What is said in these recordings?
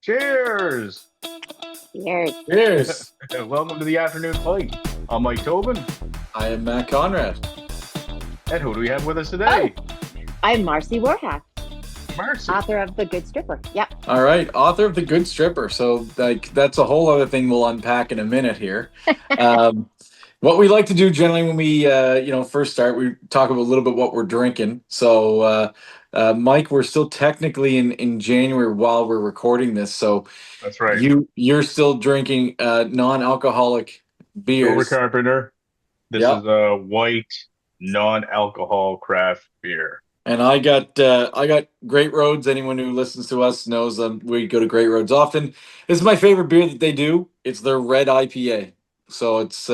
Cheers! Cheers. Cheers. Welcome to the afternoon fight. I'm Mike Tobin. I am Matt Conrad. And who do we have with us Oh, today? I'm Marcy Warhaft, Marcy. author of The Good Stripper. Yep. All right, author of The Good Stripper. So, that's a whole other thing we'll unpack in a minute here. Um, what we like to do generally when we, first start, we talk about a little bit what we're drinking. So, Mike, we're still technically in January while we're recording this. So, That's right. you're still drinking non-alcoholic Sober beers. Carpenter. This Yep. is a white, non-alcohol craft beer. And I got Great Roads. Anyone who listens to us knows we go to Great Roads often. This is my favorite beer that they do. It's their Red IPA. So it's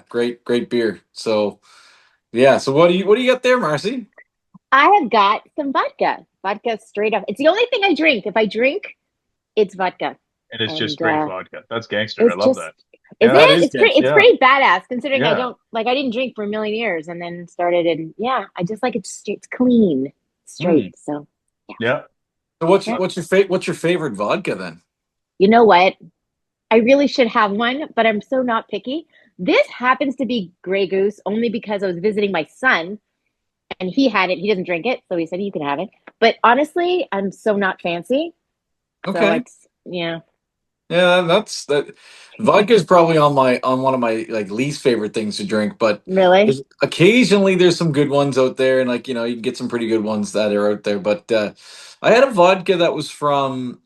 great beer. So yeah. So what do you got there, Marcy? I have got some vodka. Vodka straight up. It's the only thing I drink. If I drink, it's vodka. And it's just And straight vodka. That's gangster. I it's love just, that. is Yeah. That it? is gangster. It's Yeah. pretty badass considering I Yeah. don't, like, I didn't drink for a million years and then started, and yeah, I just like it. It's clean, straight. So Yeah. So yeah. what's your favorite vodka then? You know what? I really should have one, but I'm so not picky. This happens to be Grey Goose only because I was visiting my son and he had it. He doesn't drink it, so he said you can have it. But honestly, I'm so not fancy. So Okay. it's yeah. Yeah, that's that. Vodka is probably on one of my like least favorite things to drink, but Really? occasionally there's some good ones out there, and like you can get some pretty good ones that are out there. But I had a vodka that was from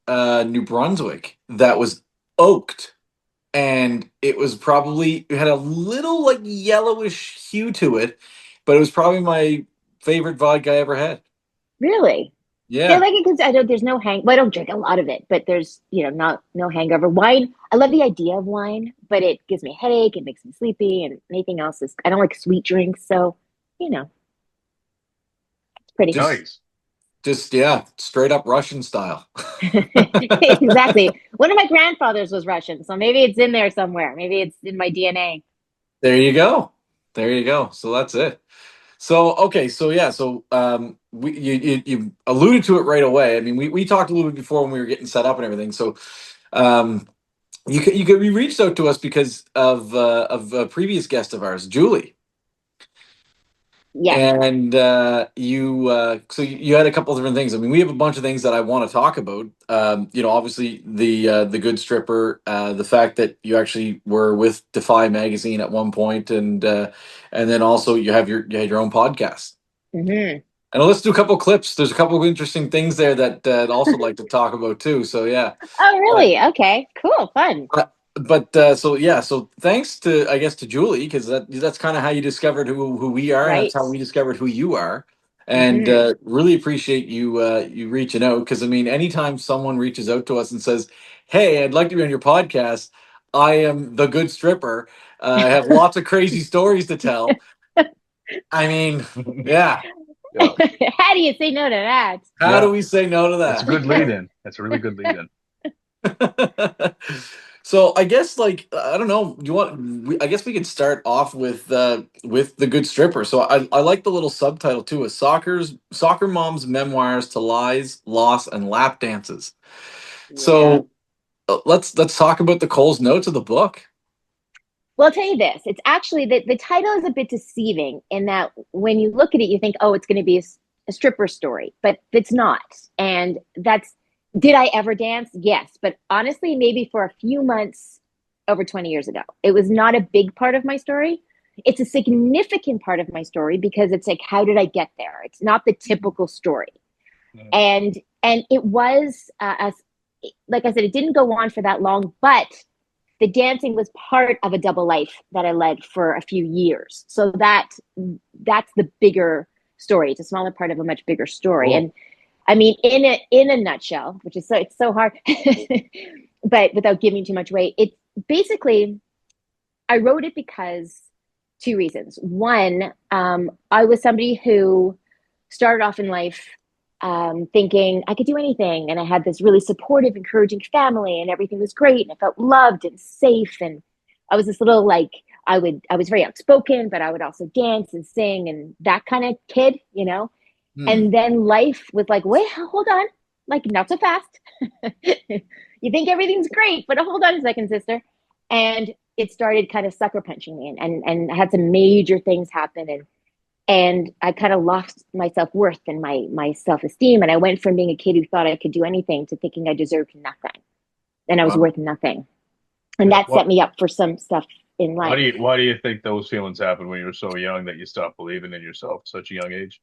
New Brunswick that was oaked, and it had a little like yellowish hue to it, but it was probably my favorite vodka I ever had. Really? See, I Yeah. like it because I don't. There's no hang. Well, I don't drink a lot of it, but there's not no hangover. Wine. I love the idea of wine, but it gives me a headache. It makes me sleepy, and anything else is. I don't like sweet drinks, so you know it's pretty. Just Nice. just yeah, straight up Russian style. Exactly. One of my grandfathers was Russian, so maybe it's in there somewhere. Maybe it's in my DNA. There you go. There you go. So that's it. So okay, so yeah, so you alluded to it right away. I mean, we talked a little bit before when we were getting set up and everything. So um you reached out to us because of a previous guest of ours, Julie. Yes. And you had a couple of different things. I mean, we have a bunch of things that I want to talk about. Obviously the Good Stripper, the fact that you actually were with Defy magazine at one point, and then also you had your own podcast. Hmm. And let's do a couple of clips. There's a couple of interesting things there that I'd also like to talk about too. So yeah. Oh, Uh, really? Okay. Cool. Fun. so thanks to I guess to Julie, because that's kind of how you discovered who we are, and that's Right. how we discovered who you are. And Hmm. really appreciate you reaching out, because I mean, anytime someone reaches out to us and says, "Hey, I'd like to be on your podcast," I am the Good Stripper. I have lots of crazy stories to tell. I mean, yeah. Yeah. How do you say no to that? How do Yeah. we say no to That's a good lead in. That's a really good lead in. that? So I guess like I don't know. I guess we could start off with the Good Stripper. So I like the little subtitle too: a soccer mom's memoirs to lies, loss, and lap dances. Yeah. So let's talk about the Cole's notes of the book. Well, I'll tell you this. It's actually the title is a bit deceiving in that when you look at it, you think, oh, it's going to be a stripper story, but it's not. And that's, did I ever dance? Yes. But honestly, maybe for a few months over 20 years ago. It was not a big part of my story. It's a significant part of my story because it's like, how did I get there? It's not the typical story. Yeah. And it was, like I said, it didn't go on for that long, but the dancing was part of a double life that I led for a few years. So that's the bigger story. It's a smaller part of a much bigger story. Cool. And I mean, in a nutshell, which is it's so hard, but without giving too much away, it's basically I wrote it because two reasons. One, I was somebody who started off in life thinking I could do anything. And I had this really supportive, encouraging family, and everything was great. And I felt loved and safe. And I was this little like, I was very outspoken, but I would also dance and sing and that kind of kid. Hmm. And then life was like, wait, hold on. like not so fast. You think everything's great, but hold on a second, sister. And it started kind of sucker punching me, and I had some major things happen, and I kind of lost my self-worth and my self-esteem. And I went from being a kid who thought I could do anything to thinking I deserved nothing and I was Wow. worth nothing. And Yeah. that set me up for some stuff in life. Why do you think those feelings happened when you were so young that you stopped believing in yourself at such a young age?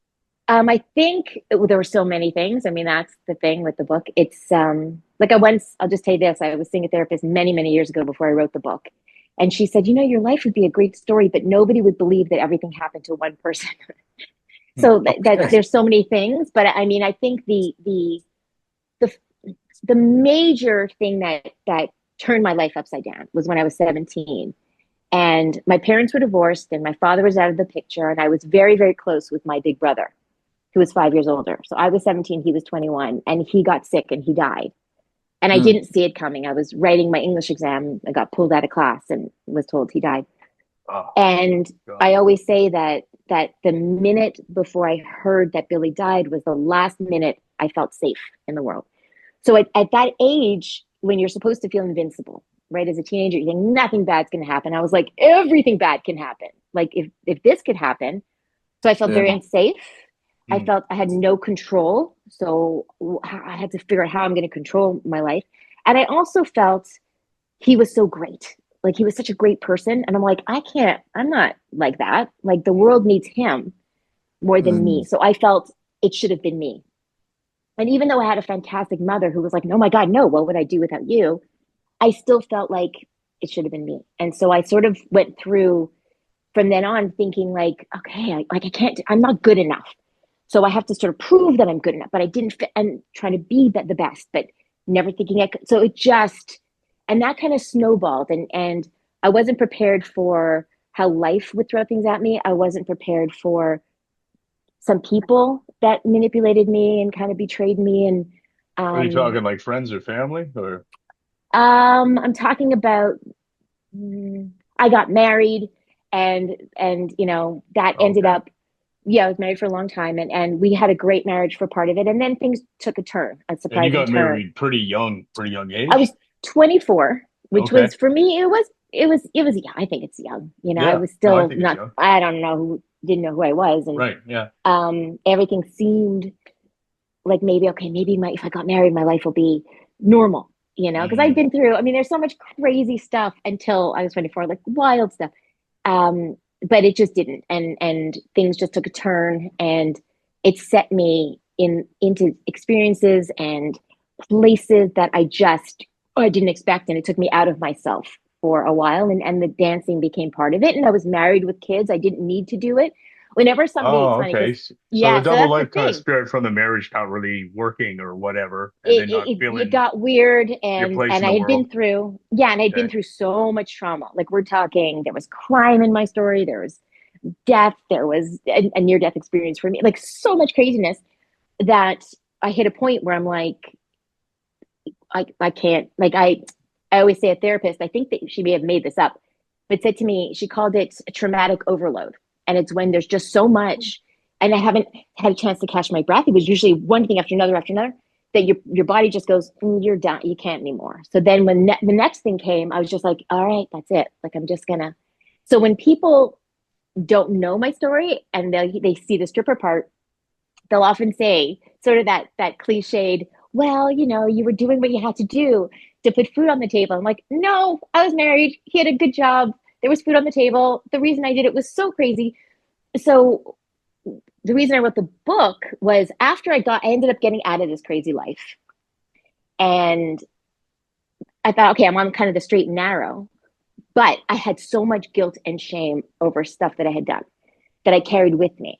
I think there were so many things. I mean, that's the thing with the book. It's like I'll just tell you this. I was seeing a therapist many, many years ago before I wrote the book. And she said, your life would be a great story, but nobody would believe that everything happened to one person. So that there's so many things. But I mean, I think the major thing that turned my life upside down was when I was 17. And my parents were divorced and my father was out of the picture. And I was very, very close with my big brother, who was 5 years older. So I was 17, he was 21, and he got sick and he died. And I didn't see it coming. I was writing my English exam. I got pulled out of class and was told he died. Oh, And God. I always say that the minute before I heard that Billy died was the last minute I felt safe in the world. So at that age, when you're supposed to feel invincible, right? As a teenager, you think nothing bad's going to happen. I was like, everything bad can happen. Like if this could happen. So I felt very unsafe. I felt I had no control. So I had to figure out how I'm going to control my life. And I also felt he was so great. Like he was such a great person. And I'm like, I'm not like that. Like the world needs him more than me. So I felt it should have been me. And even though I had a fantastic mother who was like, oh my God, no, what would I do without you? I still felt like it should have been me. And so I sort of went through from then on thinking like, okay, I can't, I'm not good enough. So I have to sort of prove that I'm good enough, but I didn't fit, and trying to be the best, but never thinking I could. So it just, and that kind of snowballed, and I wasn't prepared for how life would throw things at me. I wasn't prepared for some people that manipulated me and kind of betrayed me. And Are you talking like friends or family or? I'm talking about, I got married, and that ended up, I was married for a long time, and we had a great marriage for part of it, and then things took a And you surprising got turn. married pretty young age. I was 24, which Okay. was, for me, it was young. I think it's young. I was No, I still think it's not, young. I don't know, didn't know who I was, and Right. Yeah. everything seemed like maybe if I got married, my life will be normal, because I've been through, I mean, there's so much crazy stuff until I was 24, like wild stuff. But it just didn't. And things just took a turn, and it set me into experiences and places that I didn't expect. And it took me out of myself for a while, and the dancing became part of it. And I was married with kids. I didn't need to do it. Whenever somebody, it's Oh, funny okay. because, So the so double that's the life kind of thing. spirit from the marriage not really working or whatever, and then not It feeling got weird, your and place in I the had world. been through, and I'd been Okay. through so much trauma. Like we're talking, there was crime in my story, there was death, there was a near death experience for me, like so much craziness that I hit a point where I'm like, I can't, like I always say a therapist, I think that she may have made this up, but said to me, she called it a traumatic overload. And it's when there's just so much, and I haven't had a chance to catch my breath. It was usually one thing after another, that your body just goes, you're done, you can't anymore. So then when the next thing came, I was just like, all right, that's it. Like, I'm just gonna. So when people don't know my story and they see the stripper part, they'll often say sort of that cliched, well, you were doing what you had to do to put food on the table. I'm like, no, I was married. He had a good job. There was food on the table. The reason I did it was so crazy. So the reason I wrote the book was after I ended up getting out of this crazy life. And I thought, okay, I'm on kind of the straight and narrow. But I had so much guilt and shame over stuff that I had done that I carried with me.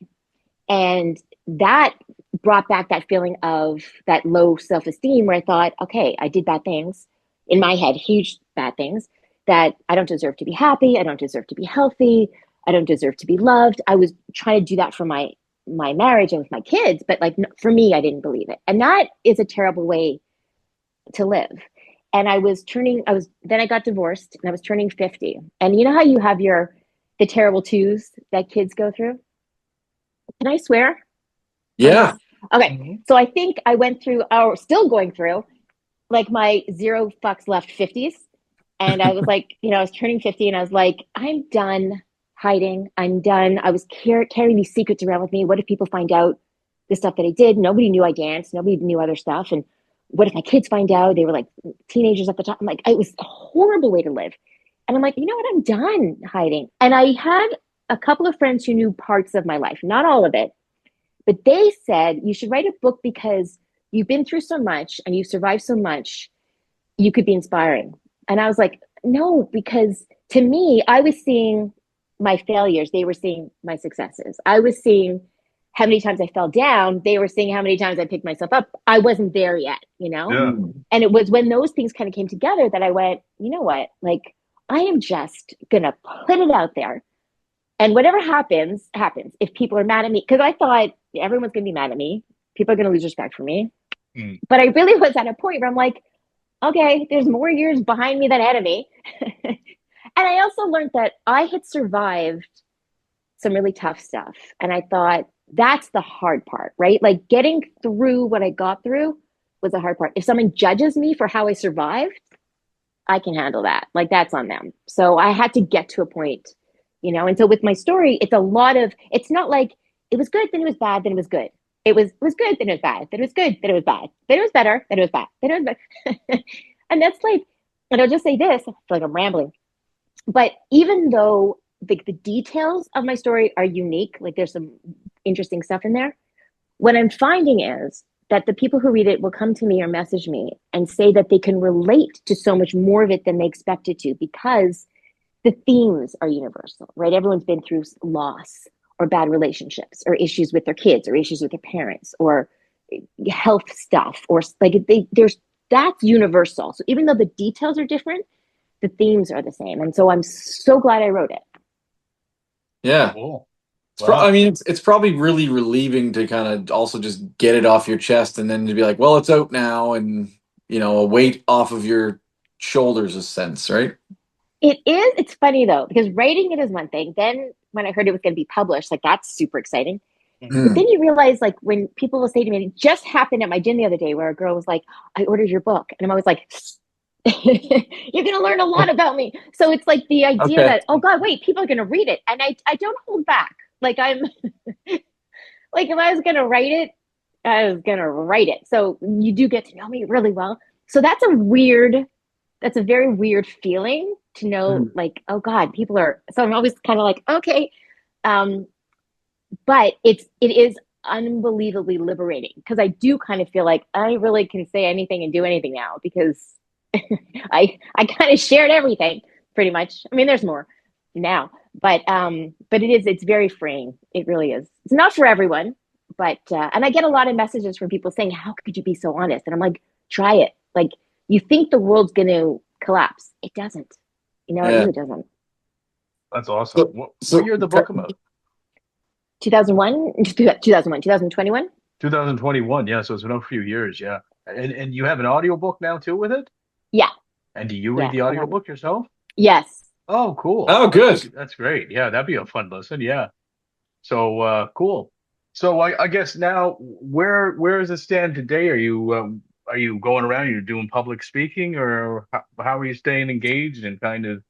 And that brought back that feeling of that low self-esteem where I thought, okay, I did bad things in my head, huge bad things, that I don't deserve to be happy. I don't deserve to be healthy. I don't deserve to be loved. I was trying to do that for my marriage and with my kids, but like for me, I didn't believe it. And that is a terrible way to live. And then I got divorced and I was turning 50. And you know how you have the terrible twos that kids go through? Can I swear? Yeah. Okay, Mhm. so I think I went through, or still going through, like my zero fucks left 50s. And I was like, I was turning 50 and I was like, I'm done hiding. I'm done. I was carrying these secrets around with me. What if people find out the stuff that I did? Nobody knew I danced. Nobody knew other stuff. And what if my kids find out? They were like teenagers at the time. I'm like, it was a horrible way to live. And I'm like, you know what? I'm done hiding. And I had a couple of friends who knew parts of my life, not all of it, but they said you should write a book because you've been through so much and you've survived so much, you could be inspiring. And I was like, no, because to me, I was seeing my failures. They were seeing my successes. I was seeing how many times I fell down. They were seeing how many times I picked myself up. I wasn't there yet, Yeah. And it was when those things kind of came together that I went, you know what? Like, I am just going to put it out there. And whatever happens, happens. If people are mad at me, because I thought everyone's going to be mad at me, people are going to lose respect for me. Mm. But I really was at a point where I'm like, okay, there's more years behind me than ahead of me. And I also learned that I had survived some really tough stuff. And I thought that's the hard part, right? Like getting through what I got through was the hard part. If someone judges me for how I survived, I can handle that. Like that's on them. So I had to get to a point, And so with my story, it's a lot of, it's not like it was good, then it was bad, then it was good. It was good, then it was bad, then it was good, then it was bad, then it was better, then it was bad, then it was bad. And that's like, and I'll just say this, I feel like I'm rambling. But even though the details of my story are unique, like there's some interesting stuff in there, what I'm finding is that the people who read it will come to me or message me and say that they can relate to so much more of it than they expected to because the themes are universal, right? Everyone's been through loss or bad relationships or issues with their kids or issues with their parents or health stuff or like there's that's universal. So even though the details are different, the themes are the same. And so I'm so glad I wrote it. Yeah. Cool. I Wow. mean, it's probably really relieving to kind of also just get it off your chest and then to be like, well, it's out now, and a weight off of your shoulders, a sense, right? It is. It's funny though, because writing it is one thing. Then when I heard it was going to be published, like that's super exciting. But Mhm. then you realize, like, when people will say to me, it just happened at my gym the other day where a girl was like, I ordered your book. And I'm always like, you're going to learn a lot about me. So it's like the idea Okay. that, oh God, wait, people are going to read it. And I don't hold back. Like, I'm like, if I was going to write it, I was going to write it. So you do get to know me really well. So that's a very weird feeling to know, Mm. like, oh God, people are. So I'm always kind of like, okay. Um, but it is unbelievably liberating because I do kind of feel like I really can say anything and do anything now because I kind of shared everything pretty much. I mean, there's more now, but it's very freeing. It really is. It's not for everyone, but and I get a lot of messages from people saying, "How could you be so honest?" And I'm like, "Try it." Like you think the world's going to collapse, it doesn't. It Yeah. really doesn't. That's awesome. So, What so year did the book come out? 2001, 2001, 2021. 2021. Yeah, so it's been a few years. Yeah. And you have an audiobook now too with it? Yeah, And do you read yeah, the I have it. audiobook yourself? Yes. Oh, cool. oh, good. That's great. Yeah, that'd be a fun listen. Yeah. So cool. So I guess now where does it stand today? Are you going around? You're doing public speaking, or how are you staying engaged and kind of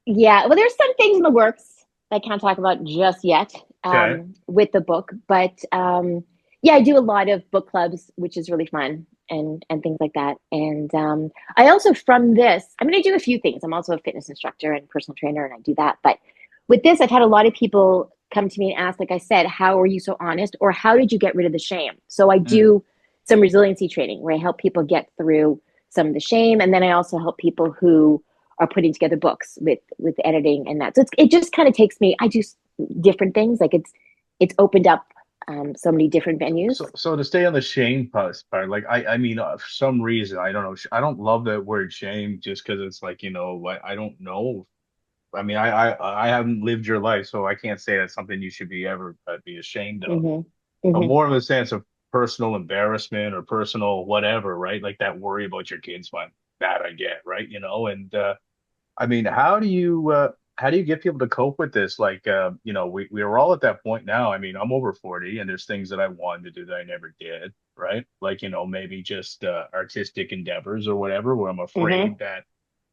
Yeah, well, there's some things in the works I can't talk about just yet okay? with the book, but yeah, I do a lot of book clubs, which is really fun and things like that. And I also from this, I mean, I do a few things. I'm also a fitness instructor and personal trainer, and I do that. But with this, I've had a lot of people come to me and ask, like I said, how are you so honest, or how did you get rid of the shame? So I Mm. do some resiliency training where I help people get through some of the shame, and then I also help people who are putting together books with editing and that. So it just kind of takes me. I do different things. Like it's opened up so many different venues. So to stay on the shame part, like I mean, for some reason I don't know, I don't love that word shame just because it's like I don't know. I mean, I haven't lived your life, so I can't say that's something you should be ever be ashamed of. Hmm. But Hmm. more of a sense of personal embarrassment or personal whatever, right? Like that worry about your kids fine. That I get, right? And I mean, how do you? how do you get people to cope with this? Like, you know, we are all at that point now. I mean, I'm over 40 and there's things that I wanted to do that I never did, right? Like, you know, maybe just artistic endeavors or whatever, where I'm Mm-hmm. afraid that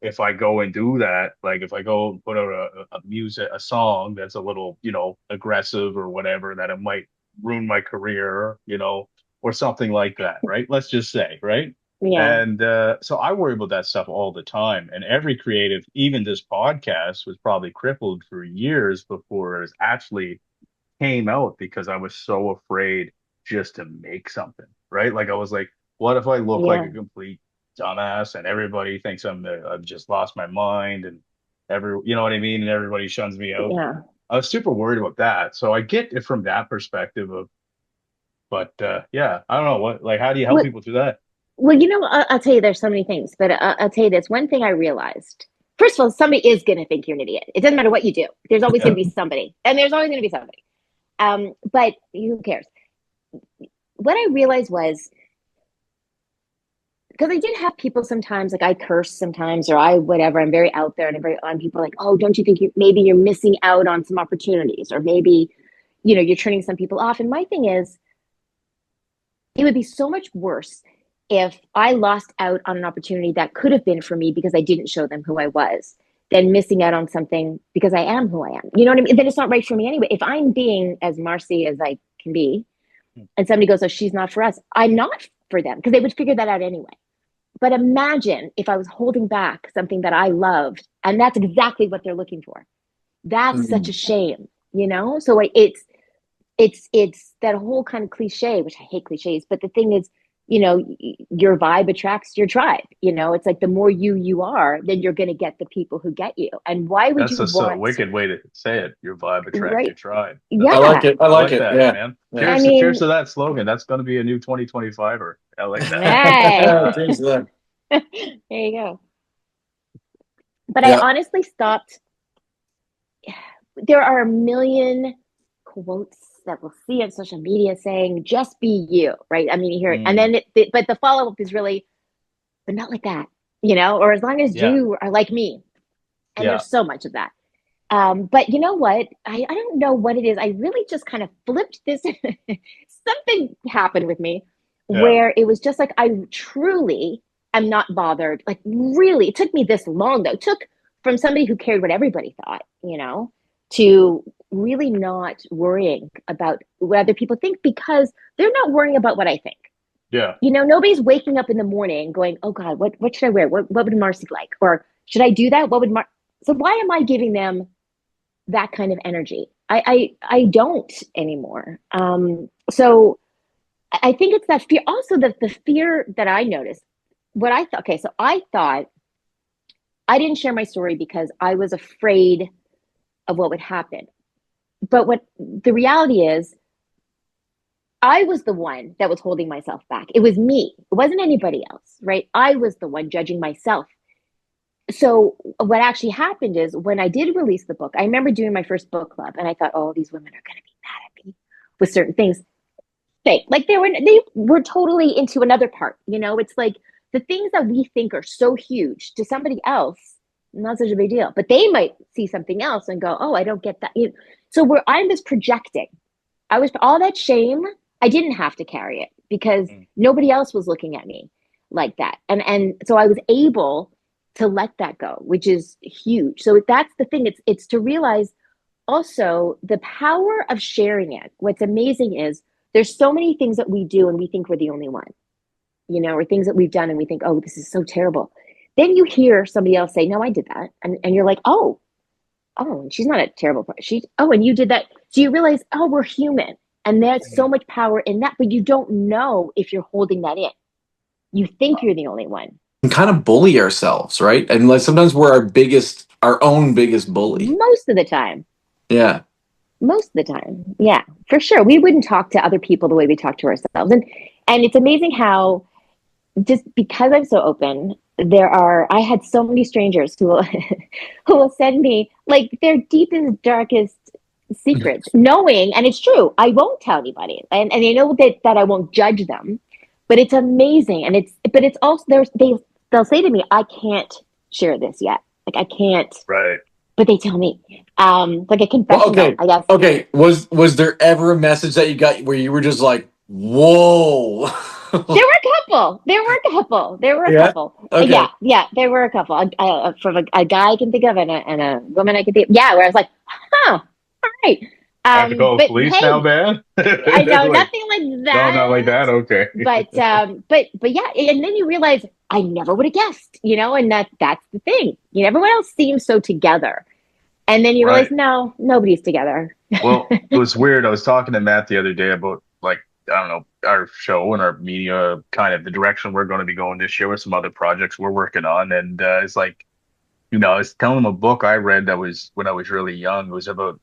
if I go and do that, like if I go and put out a song that's a little, you know, aggressive or whatever, that it might ruin my career, you know, or something like that, right? Let's just say, right? Yeah. And so I worry about that stuff all the time. And every creative, even this podcast, was probably crippled for years before it actually came out because I was so afraid just to make something, right? Like I was like, what if I look like Yeah. a complete dumbass and everybody thinks I've just lost my mind and you know what I mean? And everybody shuns me out. Yeah. I was super worried about that. So I get it from that perspective of, but yeah, I don't know what, like, how do you help Well, people through that? well, I'll tell you, there's so many things, but I'll tell you this one thing I realized. First of all, somebody is going to think you're an idiot. It doesn't matter what you do. There's always going Yeah. to be somebody, and there's always going to be somebody. But who cares? What I realized was, because I did have people sometimes, like I curse sometimes, or I whatever. I'm very out there, and I'm very on. People are like, oh, don't you think maybe you're missing out on some opportunities, or maybe, you're turning some people off. And my thing is, it would be so much worse if I lost out on an opportunity that could have been for me because I didn't show them who I was, than missing out on something because I am who I am. You know what I mean? Then it's not right for me anyway. If I'm being as Marcy as I can be, and somebody goes, oh, she's not for us, I'm not for them, because they would figure that out anyway. But imagine if I was holding back something that I loved, and that's exactly what they're looking for. That's such a Mm. shame. So it's that whole kind of cliche, which I hate cliches, but the thing is, your vibe attracts your tribe. It's like the more you are, then you're going to get the people who get you. And why would That's you just a want, wicked way to say it. Your vibe attract your right? tribe. I That's like Yeah. it. I I like like it. that, Yeah. man. Yeah. I Cheers mean, to that slogan. That's going to be a new 2025er. I like that. hey, Change that. there you go. But I Yeah. honestly stopped. There are a million quotes that we'll see on social media saying, just be you, right? I mean, you hear it. And Mm, then, but the follow up is really, but not like that, or as long as yeah, you are like me. And yeah, there's so much of that. But you know what? I don't know what it is. I really just kind of flipped this. Something happened with me yeah. where it was just like, I truly am not bothered. Like, really, it took me this long, though. It took from somebody who cared what everybody thought, to really not worrying about what other people think, because they're not worrying about what I think. Yeah. Nobody's waking up in the morning going, oh God, what should I wear? What would Marcy like? Or should I do that? What would So why am I giving them that kind of energy? I don't anymore. So I think it's that fear. Also, the fear that I noticed, what I thought, okay, so I thought I didn't share my story because I was afraid of what would happen. But what the reality is, I was the one that was holding myself back. It was me. It wasn't anybody else, right? I was the one judging myself. So what actually happened is, when I did release the book, I remember doing my first book club, and I thought, oh, these women are going to be mad at me with certain things. They were totally into another part. It's like the things that we think are so huge to somebody else, not such a big deal, but they might see something else and go, oh, I don't get that. So where I'm just projecting, I was all that shame. I didn't have to carry it because Mm. nobody else was looking at me like that. And so I was able to let that go, which is huge. So that's the thing. It's to realize also the power of sharing it. What's amazing is there's so many things that we do and we think we're the only one, or things that we've done and we think, oh, this is so terrible. Then you hear somebody else say, no, I did that. And you're like, oh, she's not a terrible person. And you did that. So you realize, oh, we're human. And there's so Mm. much power in that, but you don't know if you're holding that in. You think you're the only one. And kind of bully ourselves, right? And like sometimes we're our own biggest bully. Most of the time. Yeah. Most of the time. Yeah, for sure. We wouldn't talk to other people the way we talk to ourselves. And it's amazing how, just because I'm so open, I had so many strangers who will who will send me like their deepest, darkest secrets, knowing, and it's true, I won't tell anybody. And they know that I won't judge them. But it's amazing. But it's also they'll say to me, I can't share this yet. Like I can't, Right. but they tell me, like a Well, confessional, okay, I guess. okay. Was there ever a message that you got where you were just like, "Whoa"? There were a couple. There were a couple. There were a Yeah. couple. Okay. Yeah, yeah, there were a couple. From a guy I can think of and a woman I can think of. Yeah, where I was like, huh, all right. I have to call the But police now, hey, man. I know Like, nothing like no, not like that. that. Okay. But yeah, and then you realize I never would have guessed, and that's the thing. Everyone else seems so together. And then you realize, Right. no, nobody's together. Well, it was weird. I was talking to Matt the other day about, like, I don't know, our show and our media, kind of the direction we're going to be going this year with some other projects we're working on. And it's like, I was telling him a book I read that was when I was really young. It was about,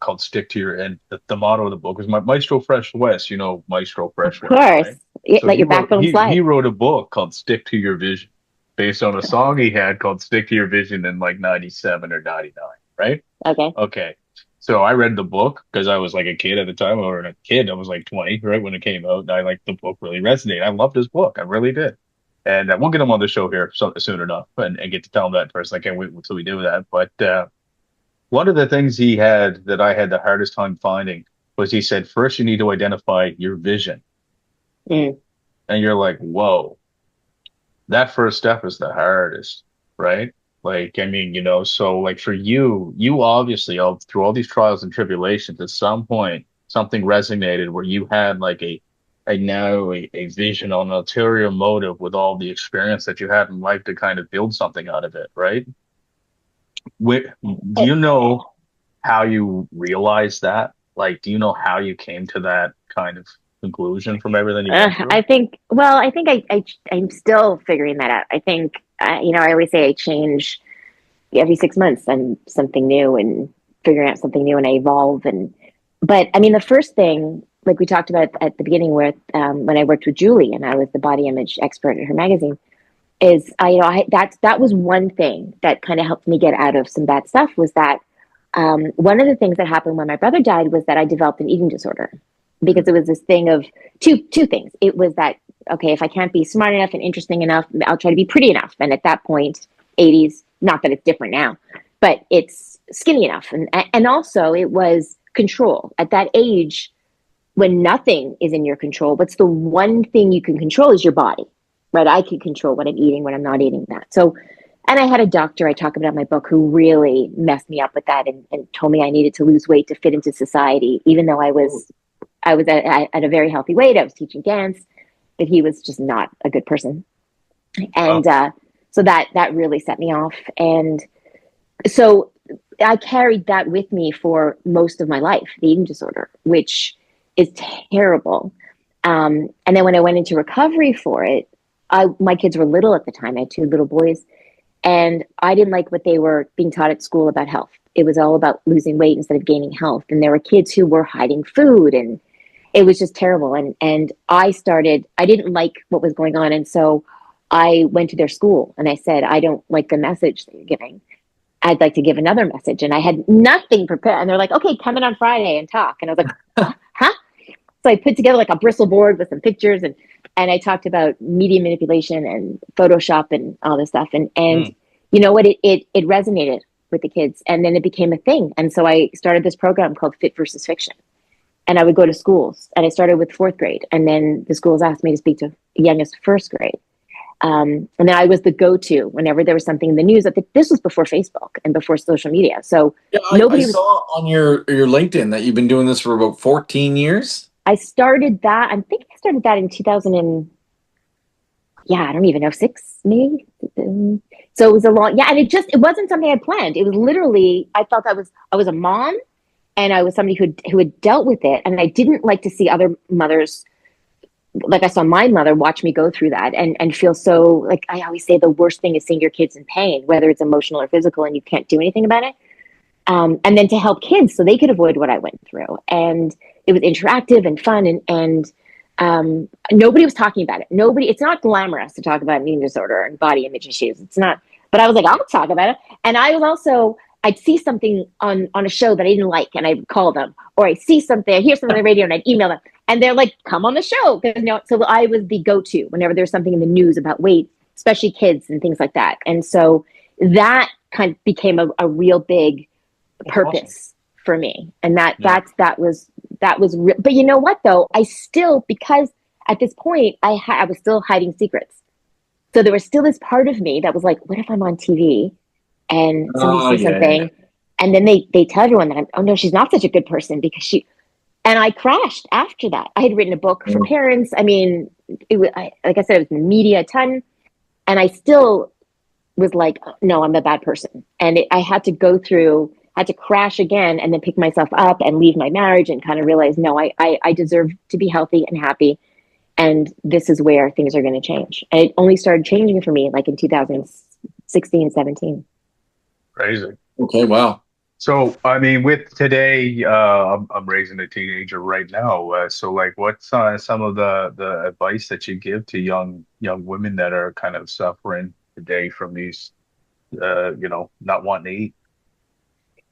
called Stick to Your, and the motto of the book was Maestro Fresh West, Maestro Of Fresh West, course, right? So let your backbone he slide. wrote a book called Stick to Your Vision based on a song he had called Stick to Your Vision in like 97 or 99, right? Okay. Okay. So I read the book because I was like a kid at the time, or a kid. I was like 20, right, when it came out. And I like the book really resonated. I loved his book. I really did. And we'll get him on the show here soon enough and get to tell him that first. I can't wait until we do that. But one of the things he had that I had the hardest time finding was he said, first, you need to identify your vision. Mm. And you're like, whoa, that first step is the hardest, right? Like, I mean, so like for you, you obviously all through all these trials and tribulations, at some point, something resonated where you had like a vision, an ulterior motive with all the experience that you had in life to kind of build something out of it, right? Do you know how you realized that? Like, do you know how you came to that kind of conclusion from everything you went through? I think I'm still figuring that out. I think, I always say I change every 6 months. I'm something new and figuring out something new and I evolve. But I mean, the first thing, like we talked about at the beginning, where when I worked with Julie and I was the body image expert at her magazine, is that was one thing that kind of helped me get out of some bad stuff. Was that one of the things that happened when my brother died was that I developed an eating disorder because it was this thing of two things. It was that, okay, if I can't be smart enough and interesting enough, I'll try to be pretty enough. And at that point, 80s, not that it's different now, but it's skinny enough. And also it was control at that age when nothing is in your control. What's the one thing you can control is your body, right? I can control what I'm eating, when I'm not eating that. So, and I had a doctor I talk about in my book who really messed me up with that and told me I needed to lose weight to fit into society, even though I was at a very healthy weight. I was teaching dance, but he was just not a good person. And Well, so that really set me off. And so I carried that with me for most of my life, the eating disorder, which is terrible. And then when I went into recovery for it, my kids were little at the time. I had two little boys, and I didn't like what they were being taught at school about health. It was all about losing weight instead of gaining health. And there were kids who were hiding food, and it was just terrible. And I didn't like what was going on. And so I went to their school and I said, I don't like the message that you're giving. I'd like to give another message. And I had nothing prepared. And they're like, okay, come in on Friday and talk. And I was like, huh? So I put together like a bristle board with some pictures and I talked about media manipulation and Photoshop and all this stuff. And mm, you know what? It resonated with the kids, and then it became a thing. And so I started this program called Fit versus Fiction. And I would go to schools, and I started with fourth grade. And then the schools asked me to speak to youngest first grade. And then I was the go-to whenever there was something in the news. I think this was before Facebook and before social media. So Yeah, I nobody was, saw on your LinkedIn that you've been doing this for about 14 years. I started that. I think I started that in 2000 and yeah, I don't even know, six maybe. So it was a long, yeah. And it wasn't something I planned. It was literally, I was a mom and I was somebody who had dealt with it. And I didn't like to see other mothers, like I saw my mother watch me go through that and feel so, like I always say, the worst thing is seeing your kids in pain, whether it's emotional or physical, and you can't do anything about it. And then to help kids so they could avoid what I went through. And it was interactive and fun. And nobody was talking about it. It's not glamorous to talk about an eating disorder and body image issues. It's not, but I was like, I'll talk about it. And I was also, I'd see something on a show that I didn't like and I'd call them, or I see something, I hear something on the radio and I'd email them. And they're like, come on the show. So I was the go-to whenever there's something in the news about weight, especially kids and things like that. And so that kind of became a real big That's awesome. purpose for me. And Yeah. that was real. But you know what though? I still, because at this point I was still hiding secrets. So there was still this part of me that was like, what if I'm on TV and somebody Oh says yeah, yeah. something and then they tell everyone that oh no, she's not such a good person because she, and I crashed after that. I had written a book for Mm. parents. I mean, like I said, it was in the media a ton. And I still was like, no, I'm a bad person. And I had to go through, had to crash again and then pick myself up and leave my marriage and kind of realize, no, I deserve to be healthy and happy. And this is where things are going to change. And it only started changing for me like in 2016, 17. Crazy. Okay, wow. So, I mean, with today, I'm raising a teenager right now. So, like, what's some of the advice that you give to young women that are kind of suffering today from these, not wanting to eat?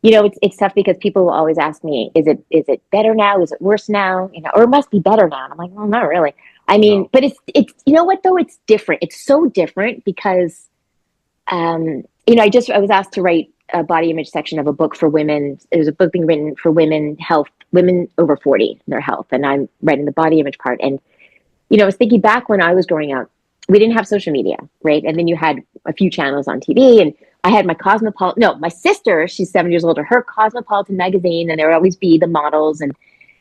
You know, it's tough because people will always ask me, is it better now? Is it worse now? You know, or it must be better now. And I'm like, well, not really. I mean, No. but it's you know what though? It's different. It's so different because I was asked to write a body image section of a book for women. There's a book being written for women over 40, their health, and I'm writing the body image part. And I was thinking back when I was growing up, we didn't have social media, right? And then you had a few channels on TV, and I had my Cosmopolitan. No, my sister, she's 7 years older. Her Cosmopolitan magazine, and there would always be the models, and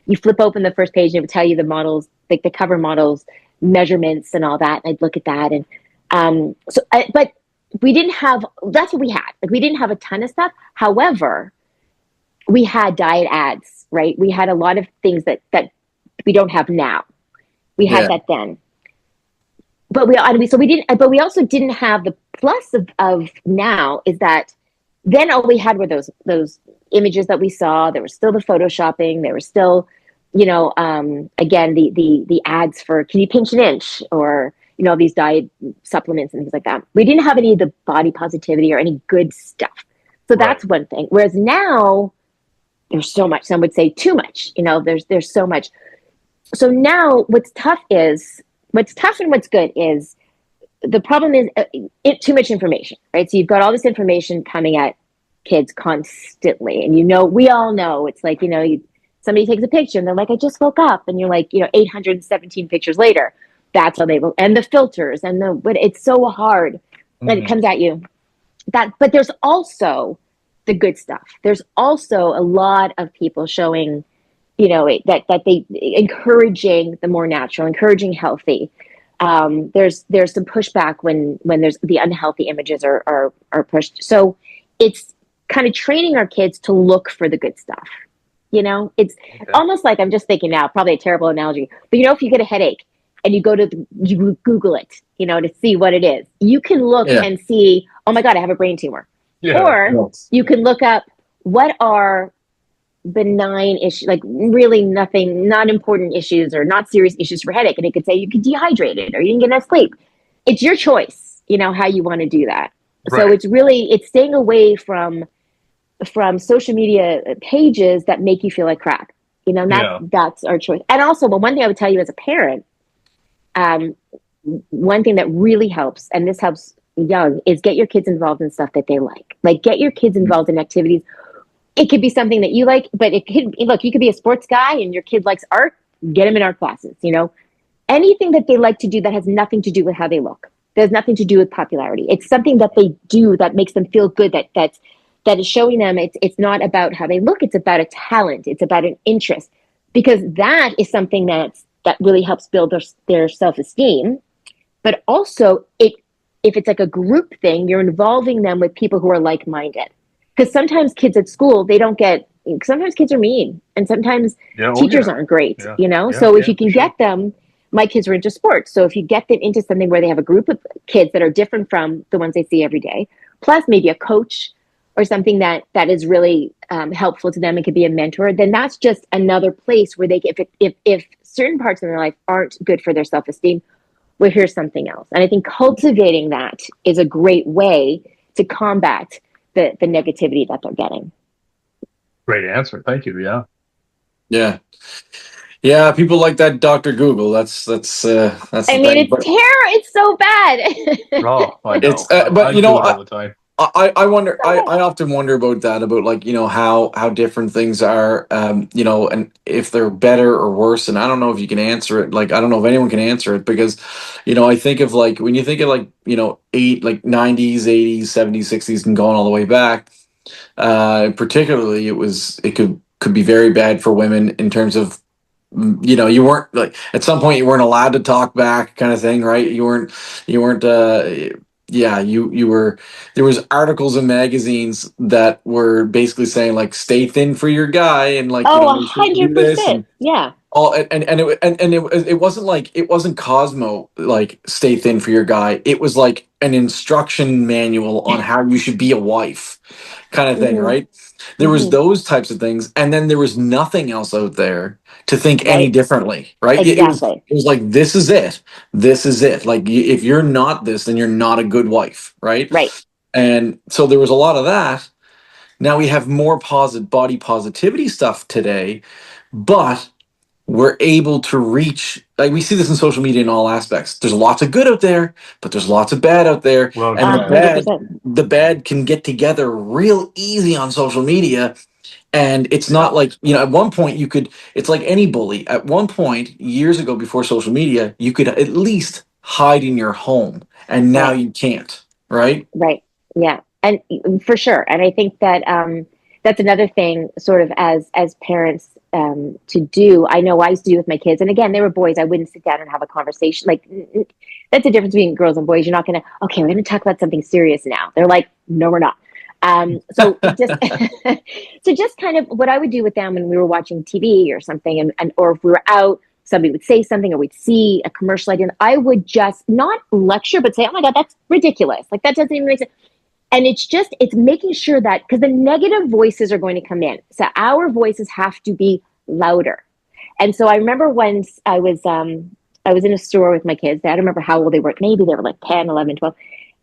you flip open the first page, and it would tell you the models, like the cover models, measurements, and all that. And I'd look at that, and but we didn't have. That's what we had. Like we didn't have a ton of stuff. However, we had diet ads, right? We had a lot of things that we don't have now. We had Yeah. that then, but we didn't. But we also didn't have the plus of now is that then all we had were those images that we saw. There was still the photoshopping. There was still, again the ads for can you pinch an inch or these diet supplements and things like that. We didn't have any of the body positivity or any good stuff. So Right. that's one thing. Whereas now there's so much. Some would say too much. There's so much. So now what's tough and what's good is the problem is too much information, right? So you've got all this information coming at kids constantly, and we all know it's like somebody takes a picture and they're like, I just woke up, and you're like 817 pictures later. That's how they will, and the filters but it's so hard, and it Hmm. comes at you. But there's also the good stuff. There's also a lot of people showing that they encouraging the more natural, encouraging healthy. There's some pushback when there's the unhealthy images are pushed. So it's kind of training our kids to look for the good stuff. It's Okay. almost like, I'm just thinking now, probably a terrible analogy, but if you get a headache and you you Google it, to see what it is, you can look Yeah. and see, oh my God, I have a brain tumor. Yeah. Or Yes. you can look up what are benign issues, like really nothing, not important issues or not serious issues for headache. And it could say you could dehydrated or you didn't get enough sleep. It's your choice, how you want to do that. So Right. it's staying away from social media pages that make you feel like crap. Yeah. That's our choice. And also, but one thing I would tell you as a parent, um, one thing that really helps, and this helps young, is get your kids involved in stuff that they like. Like get your kids involved in activities. It could be something that you like, but it could look, you could be a sports guy and your kid likes art, get them in art classes, anything that they like to do that has nothing to do with how they look. There's nothing to do with popularity. It's something that they do that makes them feel good, that is showing them it's not about how they look, it's about a talent, it's about an interest. Because that is something that really helps build their self-esteem. But also if it's like a group thing, you're involving them with people who are like-minded. Because sometimes kids at school, sometimes kids are mean and sometimes Yeah. Oh teachers yeah. aren't great, Yeah. Yeah. So if Yeah. you For can sure. get them, my kids were into sports. So if you get them into something where they have a group of kids that are different from the ones they see every day, plus maybe a coach or something that is really helpful to them and could be a mentor, then that's just another place where they if certain parts of their life aren't good for their self-esteem, well, here's something else. And I think cultivating that is a great way to combat the negativity that they're getting. Great answer. Thank you. Yeah. Yeah. Yeah, people like that Dr. Google. That's I the mean, thing. But it's so bad. Oh, I it's know. I but do it all the time. I wonder. Okay. I often wonder about that, about like, how different things are, and if they're better or worse. And I don't know if you can answer it. Like, I don't know if anyone can answer it, because, I think of, like, when you think of, like, like 90s, 80s, 70s, 60s, and going all the way back. Particularly, it could be very bad for women in terms of, you weren't, like, at some point you weren't allowed to talk back, kind of thing, right? You weren't yeah, you were, there was articles in magazines that were basically saying, like, stay thin for your guy, and, like, Oh, a make sure you do hundred this, percent. and Yeah. all, and it wasn't like, it wasn't Cosmo, like, stay thin for your guy. It was like an instruction manual on how you should be a wife, kind of thing, Hmm. right? There was Hmm. those types of things, and then there was nothing else out there to think any Right. differently, right? Exactly. It was like, this is it, this is it. Like, if you're not this, then you're not a good wife, right? Right. And so there was a lot of that. Now we have more body positivity stuff today, but we're able to reach, like, we see this in social media in all aspects. There's lots of good out there, but there's lots of bad out there, Well and A said. hundred percent. the bad can get together real easy on social media. And it's Yeah. not like, at one point you could, it's like any bully. At one point, years ago, before social media, you could at least hide in your home, and now Right. you can't, right? Right. Yeah. And for sure. And I think that that's another thing, sort of, as parents, to do. I know I used to do with my kids, and again, they were boys. I wouldn't sit down and have a conversation. Like, that's the difference between girls and boys. You're not gonna, okay, we're gonna talk about something serious now. They're like, no, we're not. So just so just kind of what I would do with them when we were watching TV or something, and or if we were out, somebody would say something, or we'd see a commercial idea, and I would just not lecture, but say, oh my God, that's ridiculous. Like, that doesn't even make sense. And it's making sure that, because the negative voices are going to come in. So our voices have to be louder. And so I remember once I was in a store with my kids. I don't remember how old they were. Maybe they were like 10, 11, 12.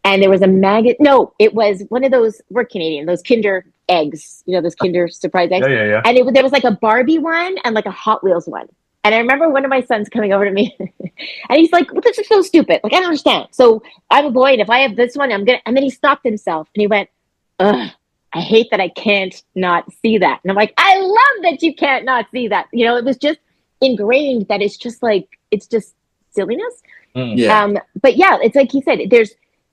And there was a maggot. No, it was one of those, we're Canadian, those Kinder eggs, those Kinder surprise eggs. Yeah, yeah, yeah. And there was like a Barbie one and like a Hot Wheels one. And I remember one of my sons coming over to me and he's like, well, this is so stupid. Like, I don't understand. So I'm a boy, and if I have this one, I'm going to. And then he stopped himself and he went, ugh, I hate that I can't not see that. And I'm like, I love that you can't not see that. It was just ingrained that it's just like, it's just silliness. Mm. Yeah. But yeah, it's like he said,